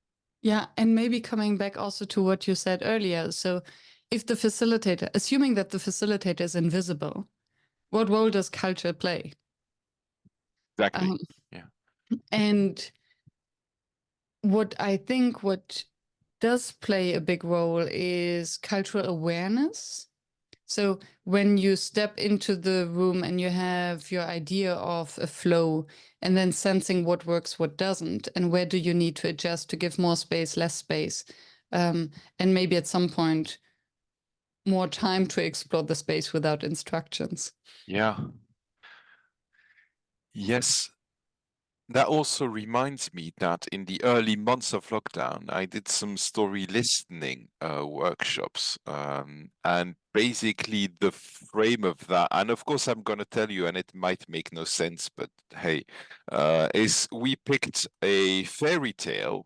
Yeah, and maybe coming back also to what you said earlier. So if the facilitator, assuming that the facilitator is invisible, what role does culture play? Exactly. Yeah. And what I think what does play a big role is cultural awareness. So when you step into the room and you have your idea of a flow, and then sensing what works, what doesn't, and where do you need to adjust to give more space, less space, and maybe at some point more time to explore the space without instructions. Yeah. Yes. That also reminds me that in the early months of lockdown, I did some story listening workshops. And basically the frame of that, and of course I'm going to tell you, and it might make no sense, but hey, is we picked a fairy tale,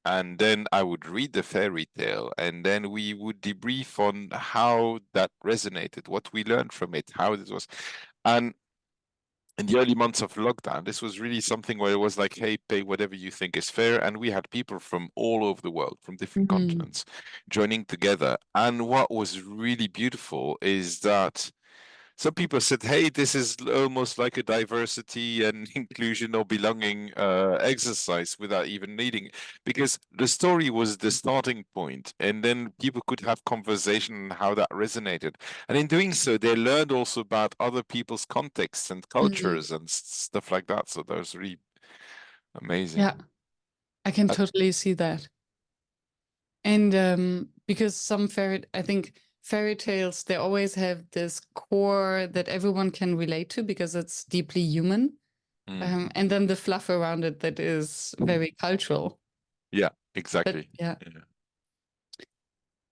and then I would read the fairy tale, and then we would debrief on how that resonated, what we learned from it, how it was. And in the early months of lockdown, this was really something where it was like, hey, pay whatever you think is fair. And we had people from all over the world, from different continents, joining together. And what was really beautiful is that some people said, hey, this is almost like a diversity and inclusion or belonging exercise without even needing, because the story was the starting point, and then people could have conversation and how that resonated. And in doing so, they learned also about other people's contexts and cultures and stuff like that. So that was really amazing. Yeah, I can Uh, totally see that. And because I think fairy tales, they always have this core that everyone can relate to because it's deeply human. mm, And then the fluff around it that is very cultural. yeah, But exactly. yeah. Yeah.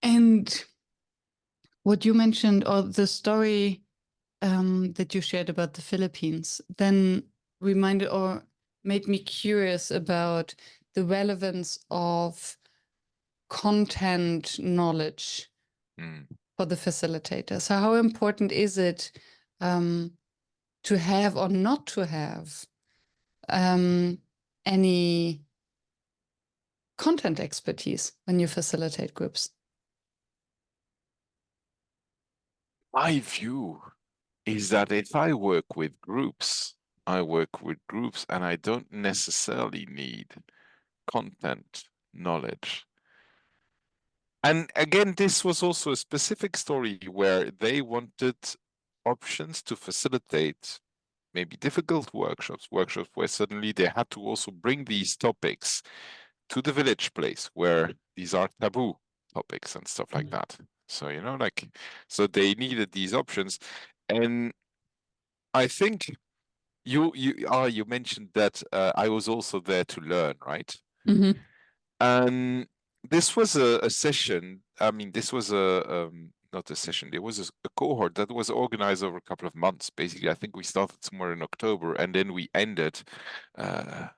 And what you mentioned, or the story that you shared about the Philippines, then reminded or made me curious about the relevance of content knowledge Mm. for the facilitator. So, how important is it to have or not to have any content expertise when you facilitate groups? My view is that if I work with groups, I work with groups and I don't necessarily need content knowledge. And again, this was also a specific story where they wanted options to facilitate maybe difficult workshops, workshops where suddenly they had to also bring these topics to the village place where these are taboo topics and stuff like that. So, like, so they needed these options. And I think you mentioned that I was also there to learn, right? Mm-hmm. And this was a session. I mean, this was a not a session. It was a cohort that was organized over a couple of months. Basically, I think we started somewhere in October, and then we ended. I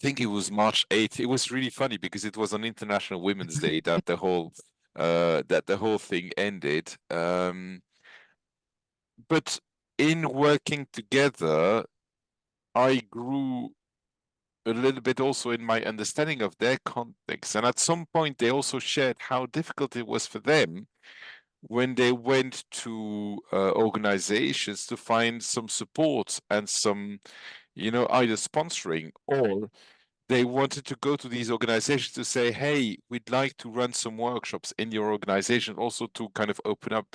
think it was March 8th. It was really funny because it was on International Women's Day that the whole thing ended. But in working together, I grew a little bit also in my understanding of their context. And at some point, they also shared how difficult it was for them when they went to organizations to find some support and some, either sponsoring, or they wanted to go to these organizations to say, hey, we'd like to run some workshops in your organization, also to kind of open up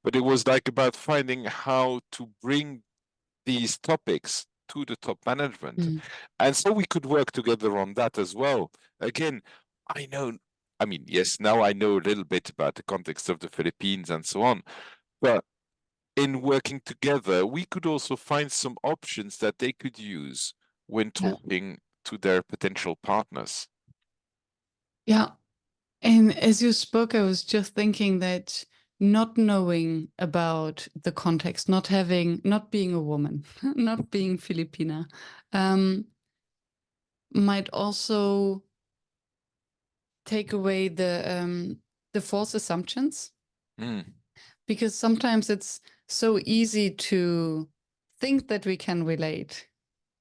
but it was like about finding how to bring these topics to the top management. Mm. And so we could work together on that as well. Again, I know, I mean, yes, now I know a little bit about the context of the Philippines and so on, but in working together, we could also find some options that they could use when Yeah. talking to their potential partners. Yeah. And as you spoke, I was just thinking that not knowing about the context, not being a woman, not being Filipina, um, might also take away the false assumptions, Mm. because sometimes it's so easy to think that we can relate,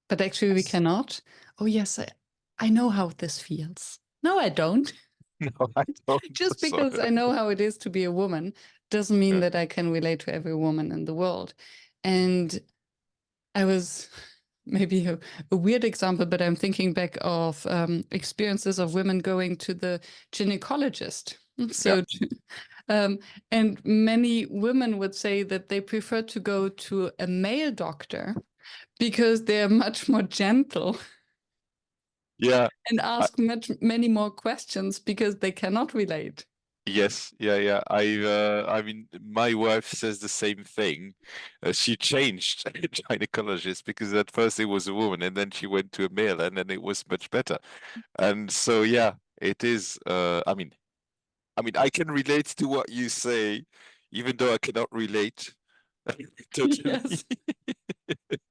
but actually we Yes. cannot. Oh yes, I know how this feels. No, I don't. No, I don't. Just Sorry. because I know how it is to be a woman doesn't mean Yeah. that I can relate to every woman in the world. And I was maybe a weird example, but I'm thinking back of experiences of women going to the gynecologist. So, and many women would say that they prefer to go to a male doctor because they're much more gentle Yeah. and ask many more questions because they cannot relate. Yes, yeah. I mean, my wife says the same thing. She changed gynecologist because at first it was a woman, and then she went to a male, and then it was much better. And so, yeah, it is. I mean, I can relate to what you say, even though I cannot relate totally. Yes,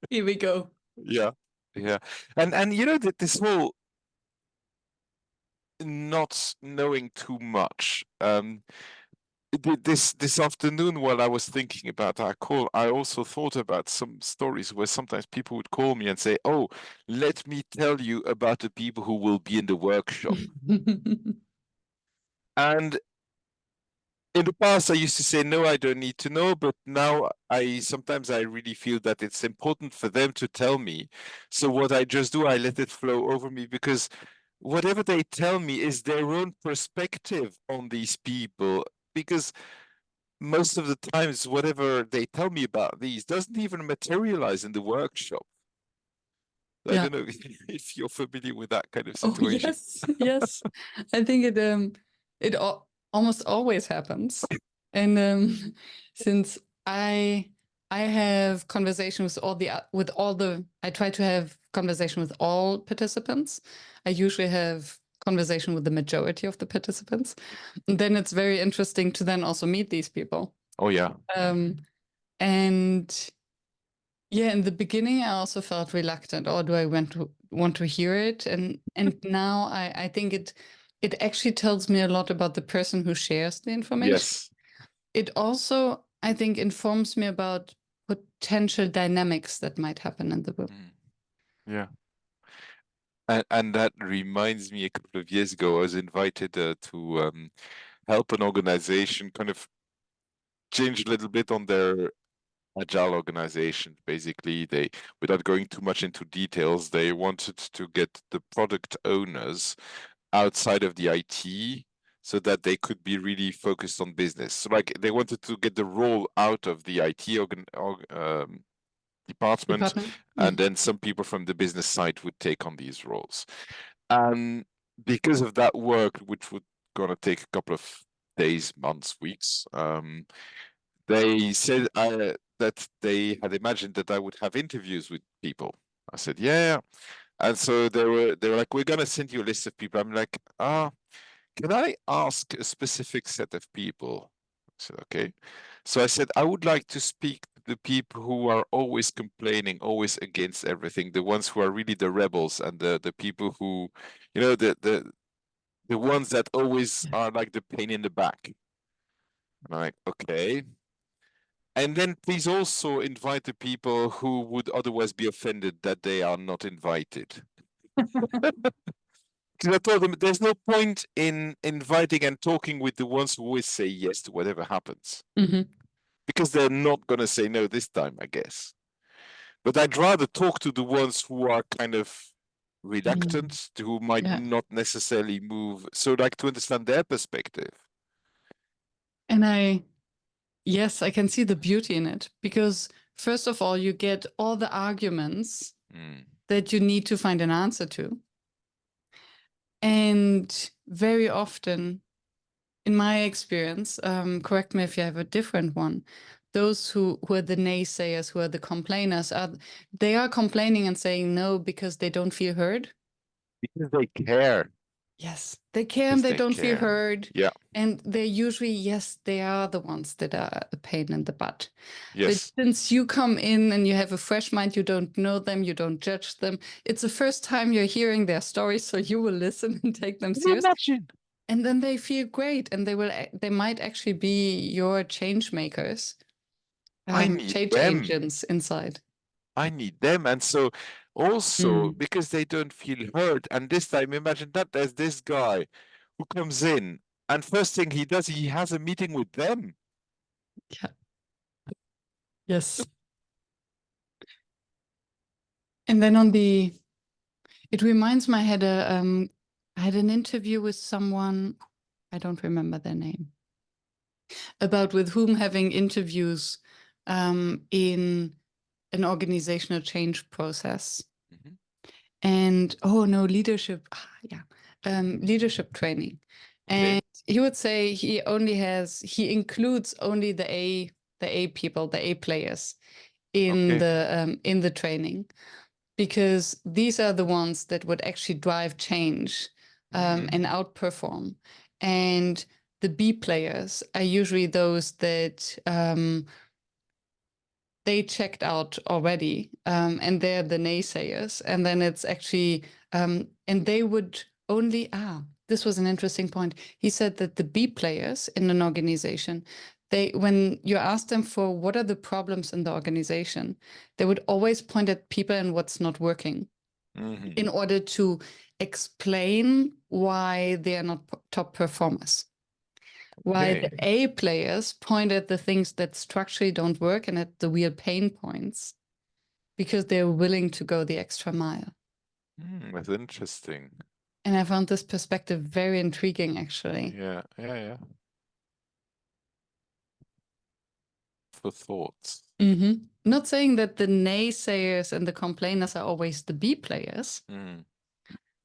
here we go. Yeah, yeah, and you know that this whole not knowing too much. This afternoon, while I was thinking about our call, I also thought about some stories where sometimes people would call me and say, "Oh, let me tell you about the people who will be in the workshop." And in the past, I used to say, "No, I don't need to know," but now I sometimes I really feel that it's important for them to tell me. So what I just do, I let it flow over me because whatever they tell me is their own perspective on these people. Because most of the times, whatever they tell me about these doesn't even materialize in the workshop. I Yeah. don't know if you're familiar with that kind of Oh situation. yes, yes. I think it almost always happens, and since I have conversation with all the I try to have conversation with all participants. I usually have conversation with the majority of the participants. And then it's very interesting to then also meet these people. Oh yeah. And yeah, in the beginning, I also felt reluctant. Or do I want to hear it? And now I think it actually tells me a lot about the person who shares the information. Yes. It also, I think, informs me about potential dynamics that might happen in the room. Yeah. And that reminds me, a couple of years ago, I was invited to help an organization kind of change a little bit on their agile organization. Basically, they, without going too much into details, they wanted to get the product owners outside of the IT so that they could be really focused on business. So like they wanted to get the role out of the IT department, and then some people from the business side would take on these roles. And because of that work, which would gonna take a couple of days, months, weeks, they said that they had imagined that I would have interviews with people. I said, yeah. And so they were like, we're gonna send you a list of people. I'm like, can I ask a specific set of people? I said, okay. So I said, I would like to speak to the people who are always complaining, always against everything, the ones who are really the rebels and the people who, you know, the ones that always are like the pain in the back. And I'm like, okay. And then please also invite the people who would otherwise be offended that they are not invited. Because I told them there's no point in inviting and talking with the ones who always say yes to whatever happens. Because they're not going to say no this time, I guess. But I'd rather talk to the ones who are kind of reluctant, who might not necessarily move. So, like, to understand their perspective. And yes, I can see the beauty in it because, first of all, you get all the arguments that you need to find an answer to. And very often, in my experience, correct me if you have a different one, those who are the naysayers, who are the complainers, they are complaining and saying no because they don't feel heard. Because they care. Yes, they care and they don't feel heard. Yeah. And they're usually, yes, they are the ones that are a pain in the butt. Yes. But since you come in and you have a fresh mind, you don't know them, you don't judge them. It's the first time you're hearing their stories, so you will listen and take them seriously. And then they feel great, and they might actually be your change makers, I need change them. agents inside. I need them. And so also because they don't feel heard, and this time imagine that there's this guy who comes in and first thing he does, he has a meeting with them. Yeah. Yes. And then it reminds me, I had an interview with someone, I don't remember their name, about with whom having interviews in an organizational change process. Mhm. And leadership, leadership training. Okay. And he would say he includes only the A people, the A players in Okay. the training, because these are the ones that would actually drive change and outperform. And the B players are usually those that they checked out already, and they're the naysayers. And then it's actually, and they would only, this was an interesting point. He said that the B players in an organization, when you ask them for what are the problems in the organization, they would always point at people and what's not working in order to explain why they are not top performers. Why the A players point at the things that structurally don't work and at the real pain points, because they're willing to go the extra mile. That's interesting. And I found this perspective very intriguing, actually. Yeah. For thoughts. Not saying that the naysayers and the complainers are always the B players,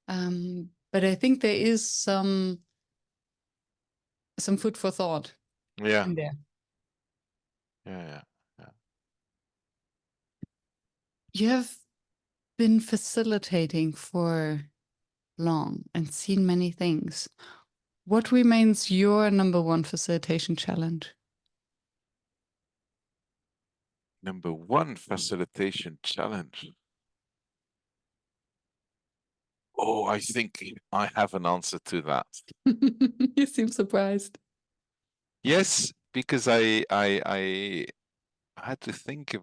but I think there is some food for thought in there. Yeah. You have been facilitating for long and seen many things. What remains your number one facilitation challenge? Number one facilitation challenge. Oh, I think I have an answer to that. You seem surprised. Yes, because I had to think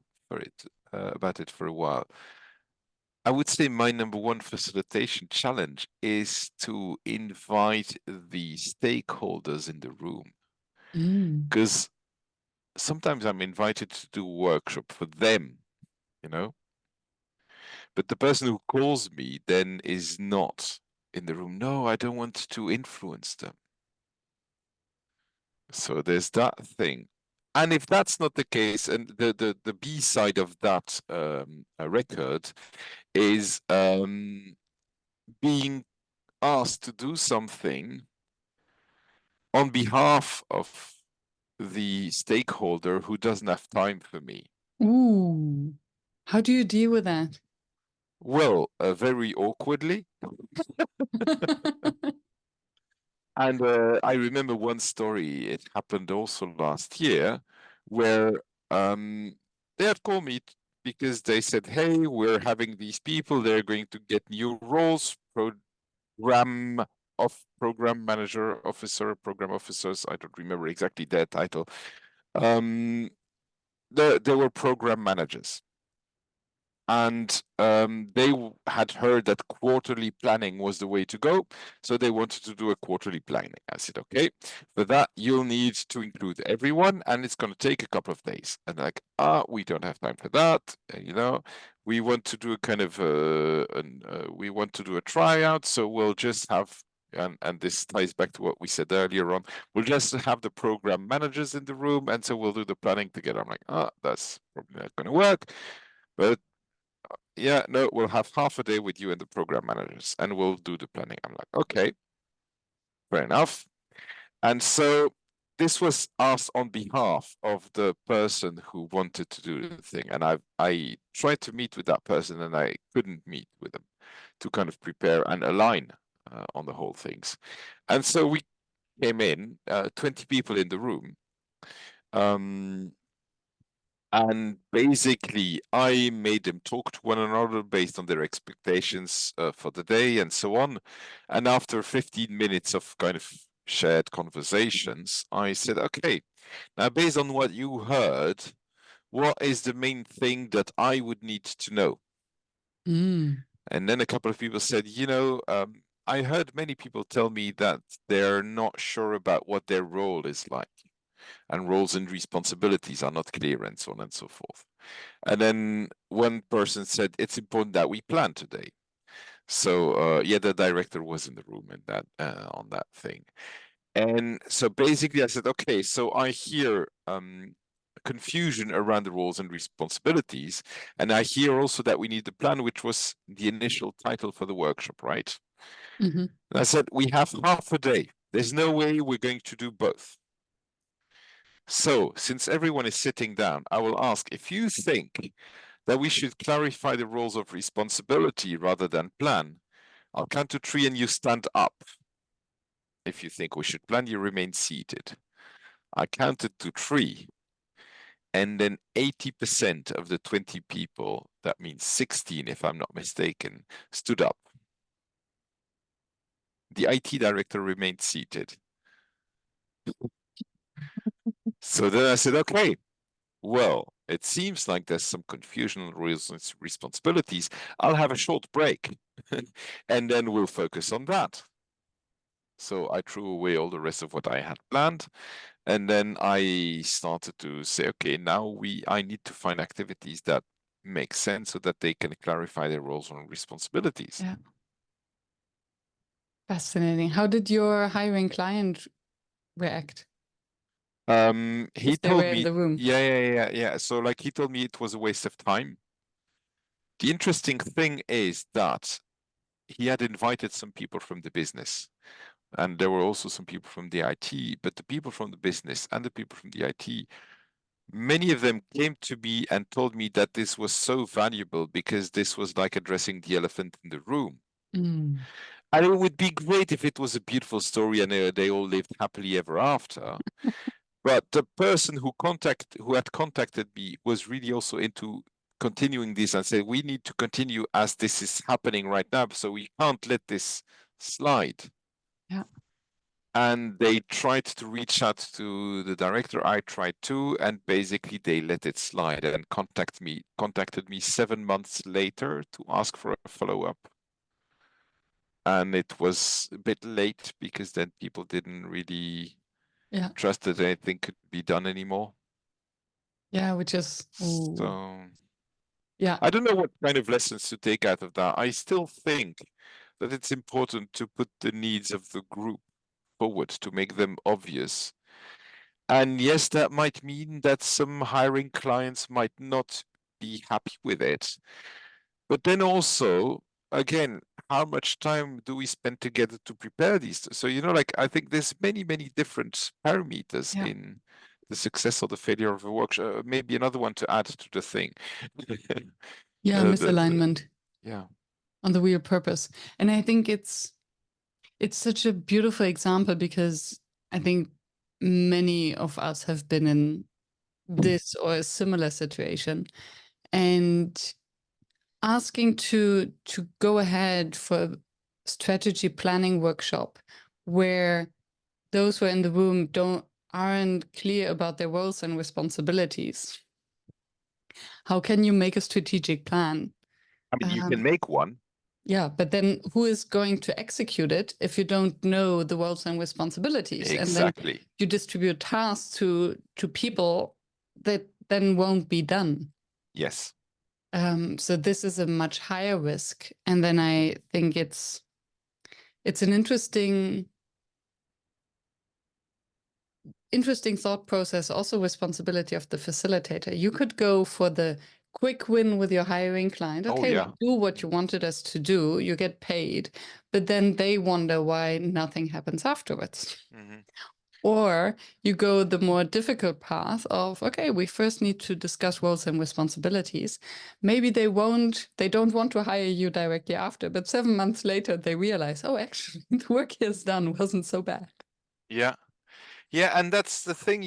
about it for a while. I would say my number one facilitation challenge is to invite the stakeholders in the room. Because sometimes I'm invited to do a workshop for them, you know? But the person who calls me then is not in the room. No, I don't want to influence them. So there's that thing. And if that's not the case, and the B side of that record is being asked to do something on behalf of the stakeholder who doesn't have time for me. Ooh. How do you deal with that? Well, very awkwardly. And I remember one story, it happened also last year, where they had called me because they said, hey, we're having these people, they're going to get new roles, program manager, officer, program officers, I don't remember exactly their title. They were program managers. And they had heard that quarterly planning was the way to go, so they wanted to do a quarterly planning. I said, okay, for that you'll need to include everyone, and it's going to take a couple of days. And like, we don't have time for that. We want to do a kind of we want to do a tryout, so we'll just have. And this ties back to what we said earlier on. We'll just have the program managers in the room, and so we'll do the planning together. I'm like, that's probably not going to work. But yeah, no, we'll have half a day with you and the program managers and we'll do the planning. I'm like, okay, fair enough. And so this was asked on behalf of the person who wanted to do the thing. And I tried to meet with that person and I couldn't meet with them to kind of prepare and align on the whole things. And so we came in, 20 people in the room. And basically, I made them talk to one another based on their expectations for the day and so on. And after 15 minutes of kind of shared conversations, I said, okay, now based on what you heard, what is the main thing that I would need to know? And then a couple of people said, I heard many people tell me that they're not sure about what their role is like, and roles and responsibilities are not clear, and so on and so forth. And then one person said, it's important that we plan today. So yeah, the director was in the room and that on that thing. And so basically I said, okay, so I hear confusion around the roles and responsibilities. And I hear also that we need a plan, which was the initial title for the workshop, right? Mm-hmm. And I said, we have half a day. There's no way we're going to do both. So since everyone is sitting down, I will ask if you think that we should clarify the roles of responsibility rather than plan. I'll count to 3 and you stand up. If you think we should plan, you remain seated. I counted to 3. And then 80% of the 20 people, that means 16 if I'm not mistaken, stood up. The IT director remained seated. So then I said, okay, well, it seems like there's some confusion on responsibilities. I'll have a short break and then we'll focus on that. So I threw away all the rest of what I had planned. And then I started to say, okay, now I need to find activities that make sense so that they can clarify their roles and responsibilities. Yeah. Fascinating. How did your hiring client react? He If they were told in me, the room. yeah. So like he told me it was a waste of time. The interesting thing is that he had invited some people from the business. And there were also some people from the IT, but the people from the business and the people from the IT, many of them came to me and told me that this was so valuable because this was like addressing the elephant in the room. Mm. And it would be great if it was a beautiful story and they all lived happily ever after. But the person who had contacted me was really also into continuing this and said, we need to continue as this is happening right now, so we can't let this slide. Yeah. And they tried to reach out to the director. I tried too, and basically they let it slide and contacted me 7 months later to ask for a follow-up. And it was a bit late because then people didn't really Yeah. trust that anything could be done anymore. Yeah, which is So yeah. I don't know what kind of lessons to take out of that. I still think that it's important to put the needs of the group forward to make them obvious. And yes, that might mean that some hiring clients might not be happy with it. But then also, again, how much time do we spend together to prepare these? So, like I think there's many, many different parameters Yeah. in the success or the failure of a workshop. Maybe another one to add to the thing. Yeah, The misalignment yeah. on the real purpose. And I think it's such a beautiful example because I think many of us have been in this or a similar situation. And asking to go ahead for a strategy planning workshop where those who are in the room aren't clear about their roles and responsibilities. How can you make a strategic plan? I mean, you can make one. Yeah, but then who is going to execute it if you don't know the roles and responsibilities? And then Exactly. you distribute tasks to people that then won't be done. Yes. So this is a much higher risk. And then I think it's an interesting thought process, also responsibility of the facilitator. You could go for the quick win with your hiring client. Oh, Okay, yeah. do what you wanted us to do, you get paid, but then they wonder why nothing happens afterwards. Mm-hmm. Or you go the more difficult path of, okay, we first need to discuss roles and responsibilities. Maybe they don't want to hire you directly after, but 7 months later they realize, oh, actually, the work he has done wasn't so bad. Yeah. Yeah, and that's the thing,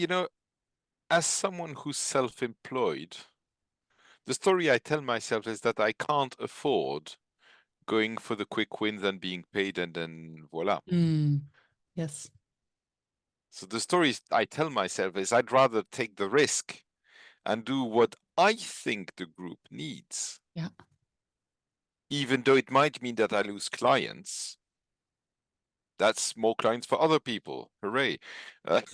as someone who's self-employed, the story I tell myself is that I can't afford going for the quick wins and being paid and then voila. Yes. So the story I tell myself is I'd rather take the risk and do what I think the group needs. Yeah. Even though it might mean that I lose clients. That's more clients for other people. Hooray. But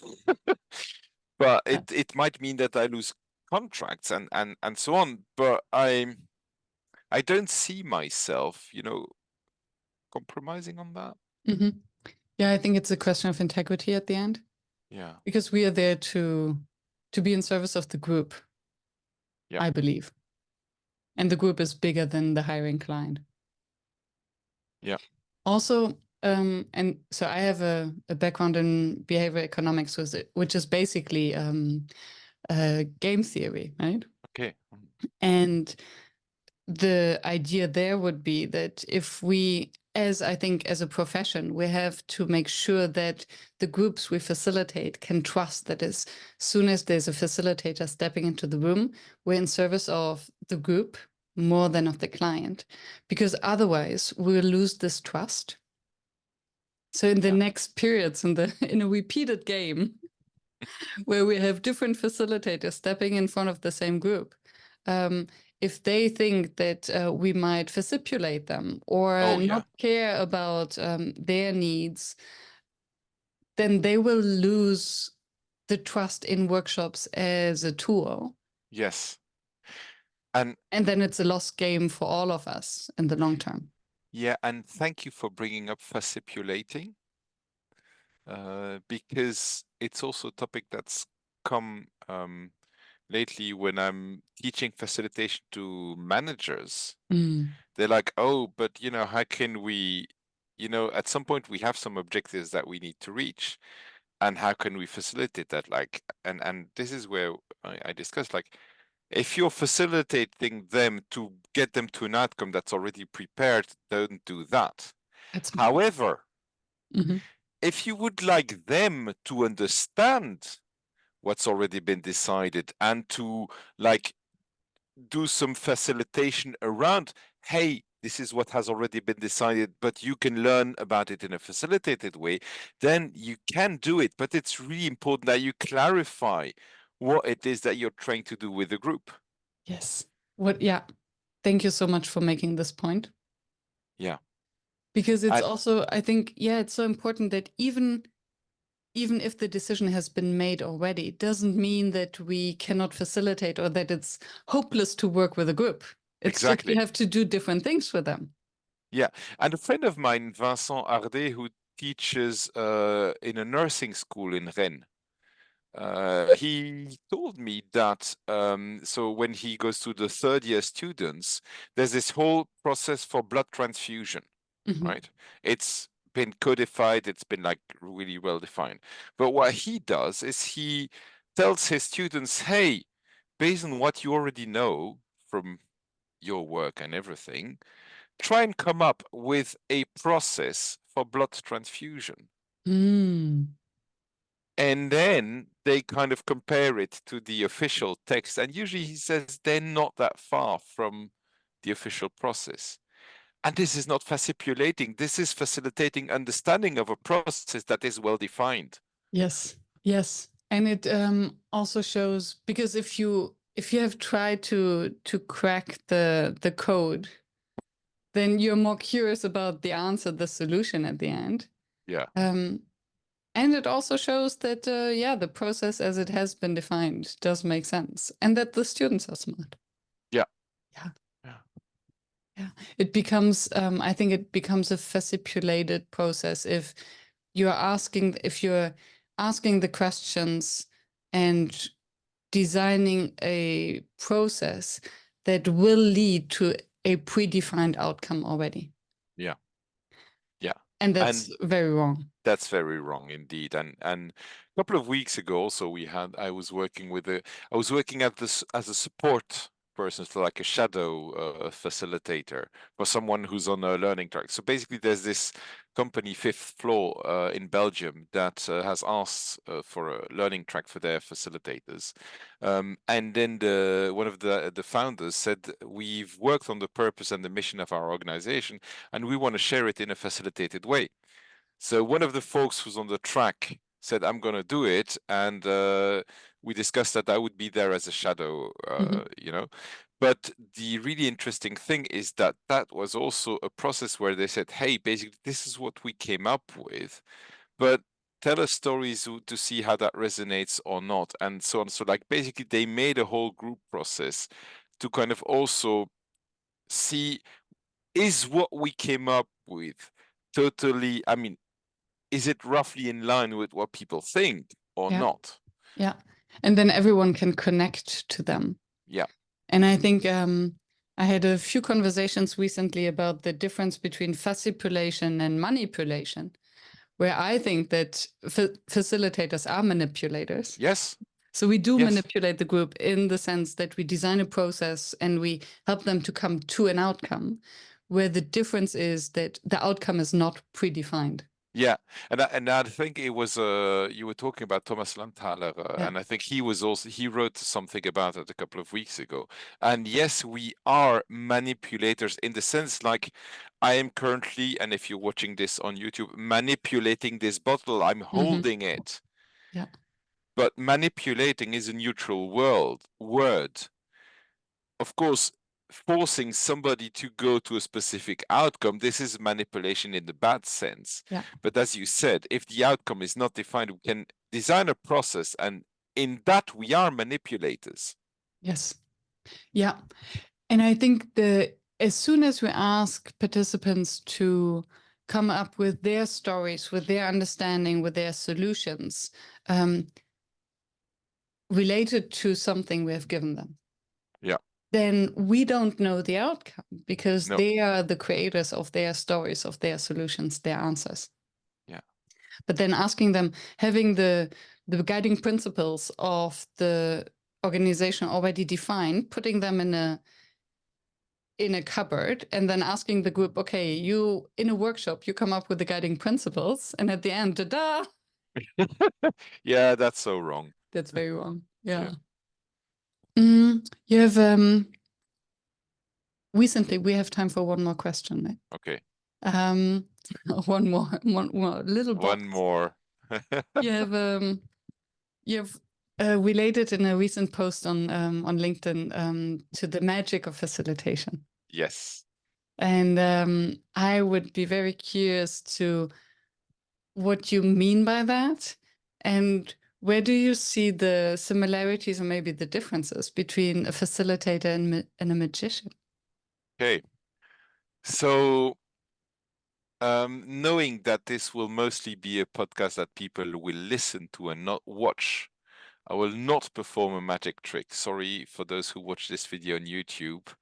Yeah. it might mean that I lose contracts and so on. But I don't see myself, compromising on that. Mm-hmm. Yeah, I think it's a question of integrity at the end. Yeah. Because we are there to be in service of the group, Yeah. I believe. And the group is bigger than the hiring client. Yeah. Also, and so I have a background in behavior economics, which is basically game theory, right? Okay. And the idea there would be that if we, as I think as a profession, we have to make sure that the groups we facilitate can trust that as soon as there's a facilitator stepping into the room, we're in service of the group more than of the client, because otherwise we'll lose this trust. So in the next periods in a repeated game where we have different facilitators stepping in front of the same group, if they think that we might facilitate them or not care about their needs, then they will lose the trust in workshops as a tool. Yes. And then it's a lost game for all of us in the long term. yeah, and thank you for bringing up facilitating, because it's also a topic that's come lately when I'm teaching facilitation to managers. They're like, oh, but how can we, at some point we have some objectives that we need to reach, and how can we facilitate that? Like, and this is where I discussed, like, if you're facilitating them to get them to an outcome that's already prepared, don't do that. However, if you would like them to understand what's already been decided and to like do some facilitation around, hey, this is what has already been decided, but you can learn about it in a facilitated way, then you can do it. But it's really important that you clarify what it is that you're trying to do with the group. Yes. Yeah. Thank you so much for making this point. Yeah. Because it's also, I think, yeah, it's so important that even if the decision has been made already, it doesn't mean that we cannot facilitate or that it's hopeless to work with a group. It's just we have to do different things with them. Yeah. And a friend of mine, Vincent Hardet, who teaches in a nursing school in Rennes, he told me that so when he goes to the third year students, there's this whole process for blood transfusion, right? It's been codified, it's been like really well defined. But what he does is he tells his students, hey, based on what you already know from your work and everything, try and come up with a process for blood transfusion. And then they kind of compare it to the official text. And usually he says they're not that far from the official process. And this is not facilitating, this is facilitating understanding of a process that is well defined. Yes, yes. And it also shows, because if you have tried to crack the code, then you're more curious about the answer, the solution at the end. Yeah. And it also shows that, yeah, the process as it has been defined does make sense, and that the students are smart. Yeah. Yeah. Yeah. It becomes, I think it becomes a facilitated process if you're asking the questions and designing a process that will lead to a predefined outcome already. Yeah. Yeah. And that's very wrong. That's very wrong indeed. And a couple of weeks ago also I was working at this as a support person, so like a shadow facilitator for someone who's on a learning track. So basically there's this company, Fifth Floor, in Belgium, that has asked for a learning track for their facilitators. And then one of the founders said, we've worked on the purpose and the mission of our organization, and we want to share it in a facilitated way. So one of the folks who's on the track said, I'm going to do it. And we discussed that I would be there as a shadow, But the really interesting thing is that was also a process where they said, hey, basically, this is what we came up with. But tell us stories to see how that resonates or not, and so on. So like basically they made a whole group process to kind of also see, is what we came up with totally, I mean, is it roughly in line with what people think or Yeah. not? Yeah. And then everyone can connect to them. Yeah. And I think I had a few conversations recently about the difference between facilitation and manipulation, where I think that facilitators are manipulators. Yes. So we do Yes. manipulate the group in the sense that we design a process and we help them to come to an outcome, where the difference is that the outcome is not predefined. Yeah, and I think it was you were talking about Thomas Landthaler, Yeah. and I think he wrote something about it a couple of weeks ago. And yes, we are manipulators in the sense like I am currently, and if you're watching this on YouTube, manipulating this bottle. I'm holding it. Yeah. But manipulating is a neutral word. Of course, forcing somebody to go to a specific outcome, this is manipulation in the bad sense. Yeah. But as you said, if the outcome is not defined, we can design a process, and in that we are manipulators. Yes. Yeah. And I think as soon as we ask participants to come up with their stories, with their understanding, with their solutions, related to something we have given them, Yeah. then we don't know the outcome because No. they are the creators of their stories, of their solutions, their answers. Yeah. But then asking them, having the guiding principles of the organization already defined, putting them in a cupboard, and then asking the group, okay, you in a workshop, you come up with the guiding principles, and at the end, ta-da! Yeah, that's so wrong. That's very wrong. Yeah. Yeah. You have recently, we have time for one more question, right? Okay. One more little box. One more. You have related in a recent post on LinkedIn to the magic of facilitation. Yes. And I would be very curious to what you mean by that, and where do you see the similarities or maybe the differences between a facilitator and a magician? Okay. So knowing that this will mostly be a podcast that people will listen to and not watch, I will not perform a magic trick. Sorry for those who watch this video on YouTube.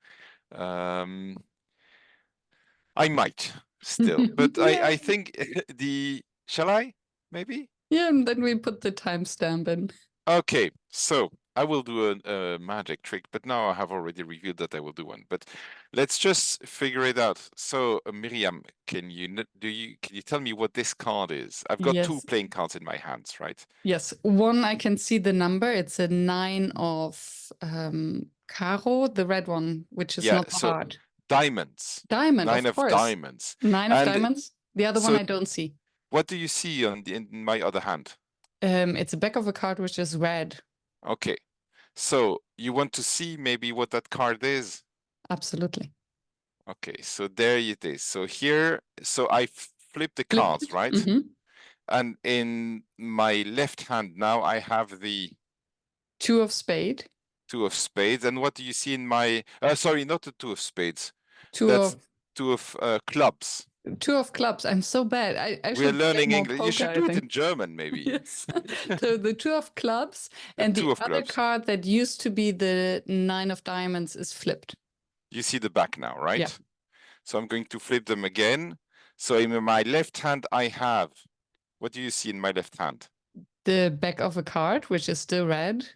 I might still, but Yeah. I think shall I? Maybe? Yeah, and then we put the timestamp in. Okay, so I will do a magic trick, but now I have already revealed that I will do one. But let's just figure it out. So, Miriam, can you tell me what this card is? I've got two Yes. playing cards in my hands, right? Yes. One, I can see the number. It's a 9 of Caro, the red one, which is Yeah, not the so heart. diamonds. Diamond, 9 of of course. diamonds. 9 of And diamonds. The other one so I don't see. what do you see in my other hand? It's the back of a card which is red. Okay, so you want to see maybe what that card is? Absolutely. Okay, so there it is. So here, so I flip the cards, right? And in my left hand now, I have the 2 of spade. 2 of spades. And what do you see in my, sorry, not the 2 of spades. 2 That's of 2 of clubs. 2 of clubs. I'm so bad. I We are should get learning more English. You poker, should I do it think. in German, maybe. Yes. So the 2 of clubs, The and 2 the of other clubs. card that used to be the 9 of diamonds is flipped. You see the back now, right? Yeah. So I'm going to flip them again. So in my left hand, I have, what do you see in my left hand? The back of a card, which is still red.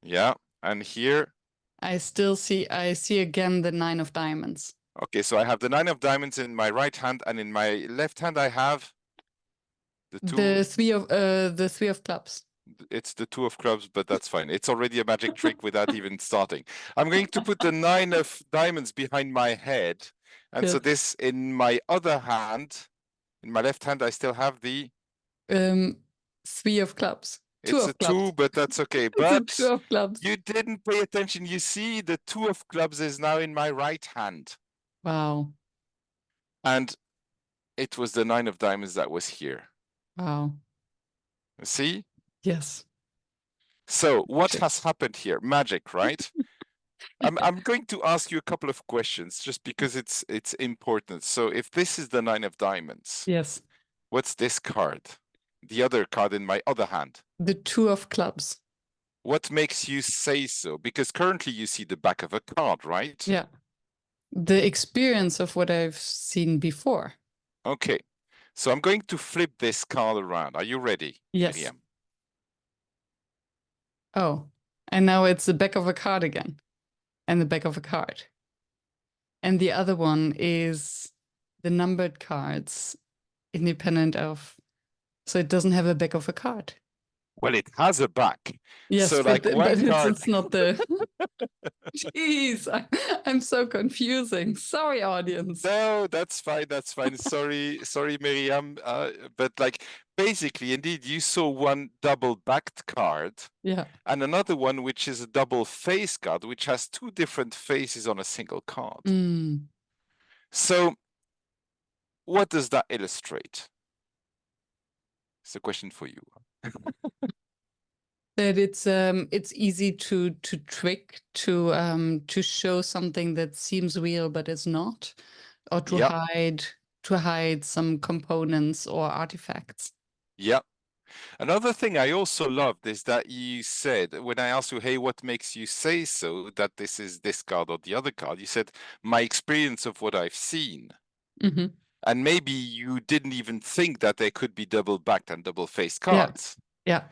Yeah, and here? I see again the 9 of diamonds. Okay, so I have the 9 of diamonds in my right hand, and in my left hand I have the 3 of clubs. It's the 2 of clubs, but that's fine. It's already a magic trick without even starting. I'm going to put the 9 of diamonds behind my head. And so this in my other hand, in my left hand, I still have the 3 of clubs. It's a 2, but that's okay. But it's a 2 of clubs. You didn't pay attention. You see, the 2 of clubs is now in my right hand. Wow. And it was the 9 of diamonds that was here. Wow. See? Yes. So what Magic. has happened here? Magic, right? I'm going to ask you a couple of questions just because it's important. So if this is the 9 of diamonds, Yes. what's this card? The other card in my other hand. The 2 of clubs. What makes you say so? Because currently you see the back of a card, right? Yeah. The experience of what I've seen before. Okay. So I'm going to flip this card around. Are you ready, Yes. Miriam? Oh, and now it's the back of a card again, and the back of a card. And the other one is the numbered cards, independent of, so it doesn't have a back of a card. Well, it has a back. Yes, So but like one card. it's not the. Jeez, I'm so confusing. Sorry, audience. No, that's fine. That's fine. Sorry, Miriam. But like basically, indeed, you saw one double-backed card. Yeah. And another one which is a double face card, which has 2 different faces on a single card. Mm. So what does that illustrate? It's a question for you. That it's easy to trick, to show something that seems real but is not, or Yep. to hide some components or artifacts. Yep. Another thing I also loved is that you said, when I asked you, hey, what makes you say so that this is this card or the other card? You said, my experience of what I've seen. Mm-hmm. And maybe you didn't even think that there could be double-backed and double-faced cards. Yeah.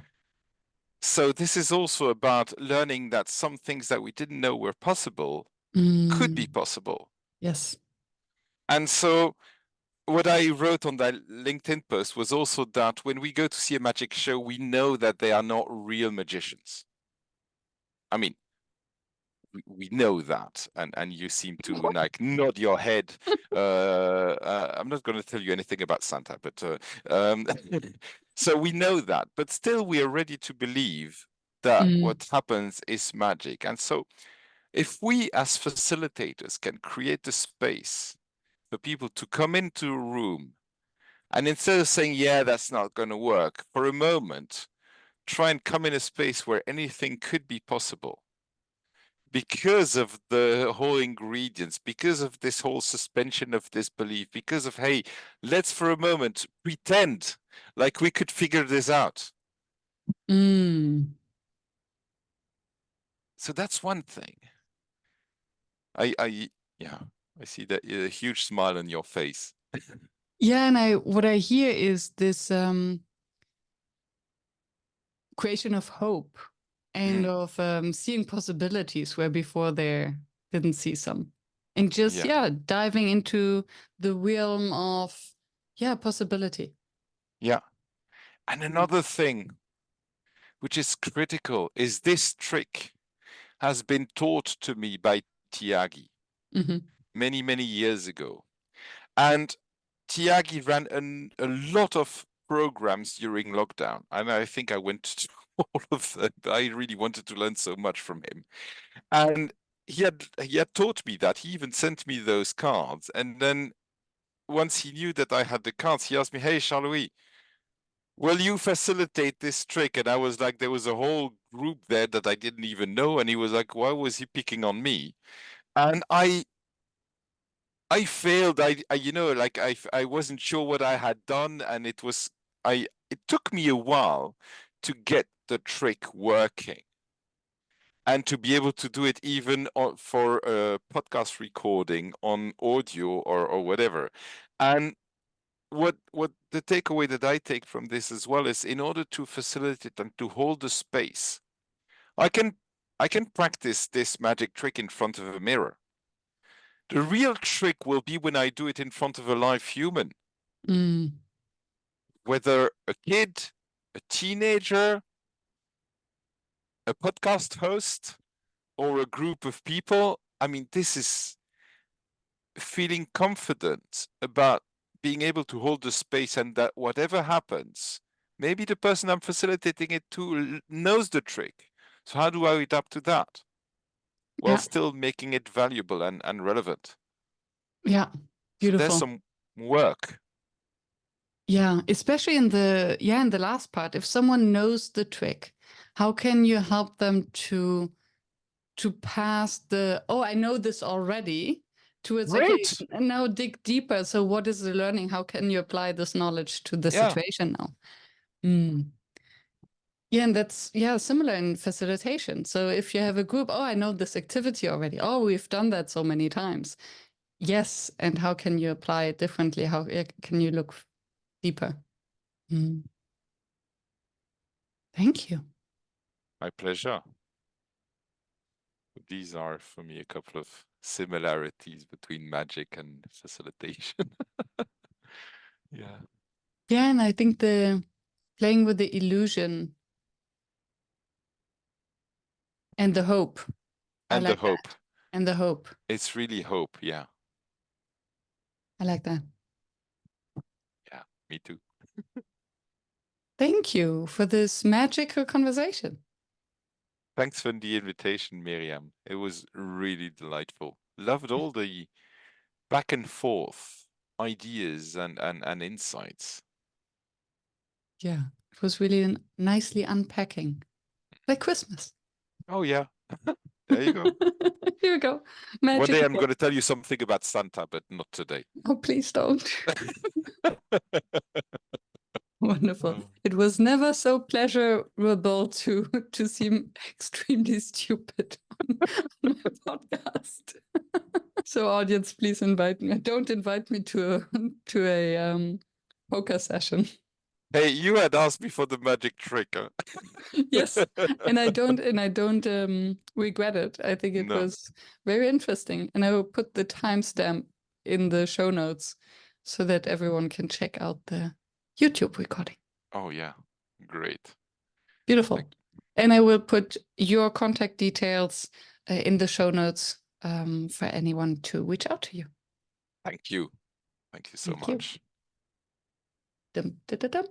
So this is also about learning that some things that we didn't know were possible could be possible. Yes. And so what I wrote on that LinkedIn post was also that when we go to see a magic show, we know that they are not real magicians. I mean, we know that, and you seem to like nod your head. I'm not going to tell you anything about Santa, but so we know that, but still we are ready to believe that what happens is magic. And so if we as facilitators can create a space for people to come into a room and instead of saying, yeah, that's not going to work, for a moment, try and come in a space where anything could be possible because of the whole ingredients, because of this whole suspension of disbelief, because of, hey, let's for a moment pretend like we could figure this out. So that's one thing. I see that a huge smile on your face. Yeah, and what I hear is this creation of hope and of seeing possibilities where before there didn't see some, and just diving into the realm of possibility. Yeah. And another thing which is critical is this trick has been taught to me by Tyagi many, many years ago. And Tyagi ran a lot of programs during lockdown. And I think I went to all of them. I really wanted to learn so much from him. And he had taught me that. He even sent me those cards. And then once he knew that I had the cards, he asked me, hey, Charles-Louis, will you facilitate this trick? And I was like, there was a whole group there that I didn't even know. And he was like, why was he picking on me? And I failed. I wasn't sure what I had done. And it took me a while to get the trick working and to be able to do it even for a podcast recording on audio or whatever. And what the takeaway that I take from this as well is, in order to facilitate and to hold the space, I can practice this magic trick in front of a mirror. The real trick will be when I do it in front of a live human. Whether a kid, a teenager, a podcast host, or a group of people. I mean, this is feeling confident about being able to hold the space, and that whatever happens, maybe the person I'm facilitating it to knows the trick. So how do I adapt to that while still making it valuable and relevant? Yeah, beautiful. So there's some work. Yeah, especially in the last part, if someone knows the trick, how can you help them to pass the, oh, I know this already, towards, okay, Great. now dig deeper. So what is the learning? How can you apply this knowledge to the Yeah. situation now? Mm. Yeah, and that's similar in facilitation. So if you have a group, oh, I know this activity already. Oh, we've done that so many times. Yes, and how can you apply it differently? How can you look deeper? Mm. Thank you. My pleasure. These are, for me, a couple of similarities between magic and facilitation. Yeah. Yeah, and I think the playing with the illusion and the hope. I And the like hope. that. And the hope. It's really hope. Yeah. I like that. Yeah. Me too. Thank you for this magical conversation. Thanks for the invitation, Miriam. It was really delightful. Loved all the back and forth ideas and insights. Yeah, it was really nicely unpacking, like Christmas. Oh, yeah. There you go. Here we go. One day Magical. I'm going to tell you something about Santa, but not today. Oh, please don't. Wonderful. Oh. It was never so pleasurable to seem extremely stupid on my podcast. So, audience, please invite me. Don't invite me to a poker session. Hey, you had asked me for the magic trick. Huh? Yes, and I don't regret it. I think it No. was very interesting, and I will put the timestamp in the show notes so that everyone can check out the YouTube recording. Oh, yeah. Great. Beautiful. And I will put your contact details in the show notes for anyone to reach out to you. Thank you. Thank you so Thank you. much. Dum, da, da, dum.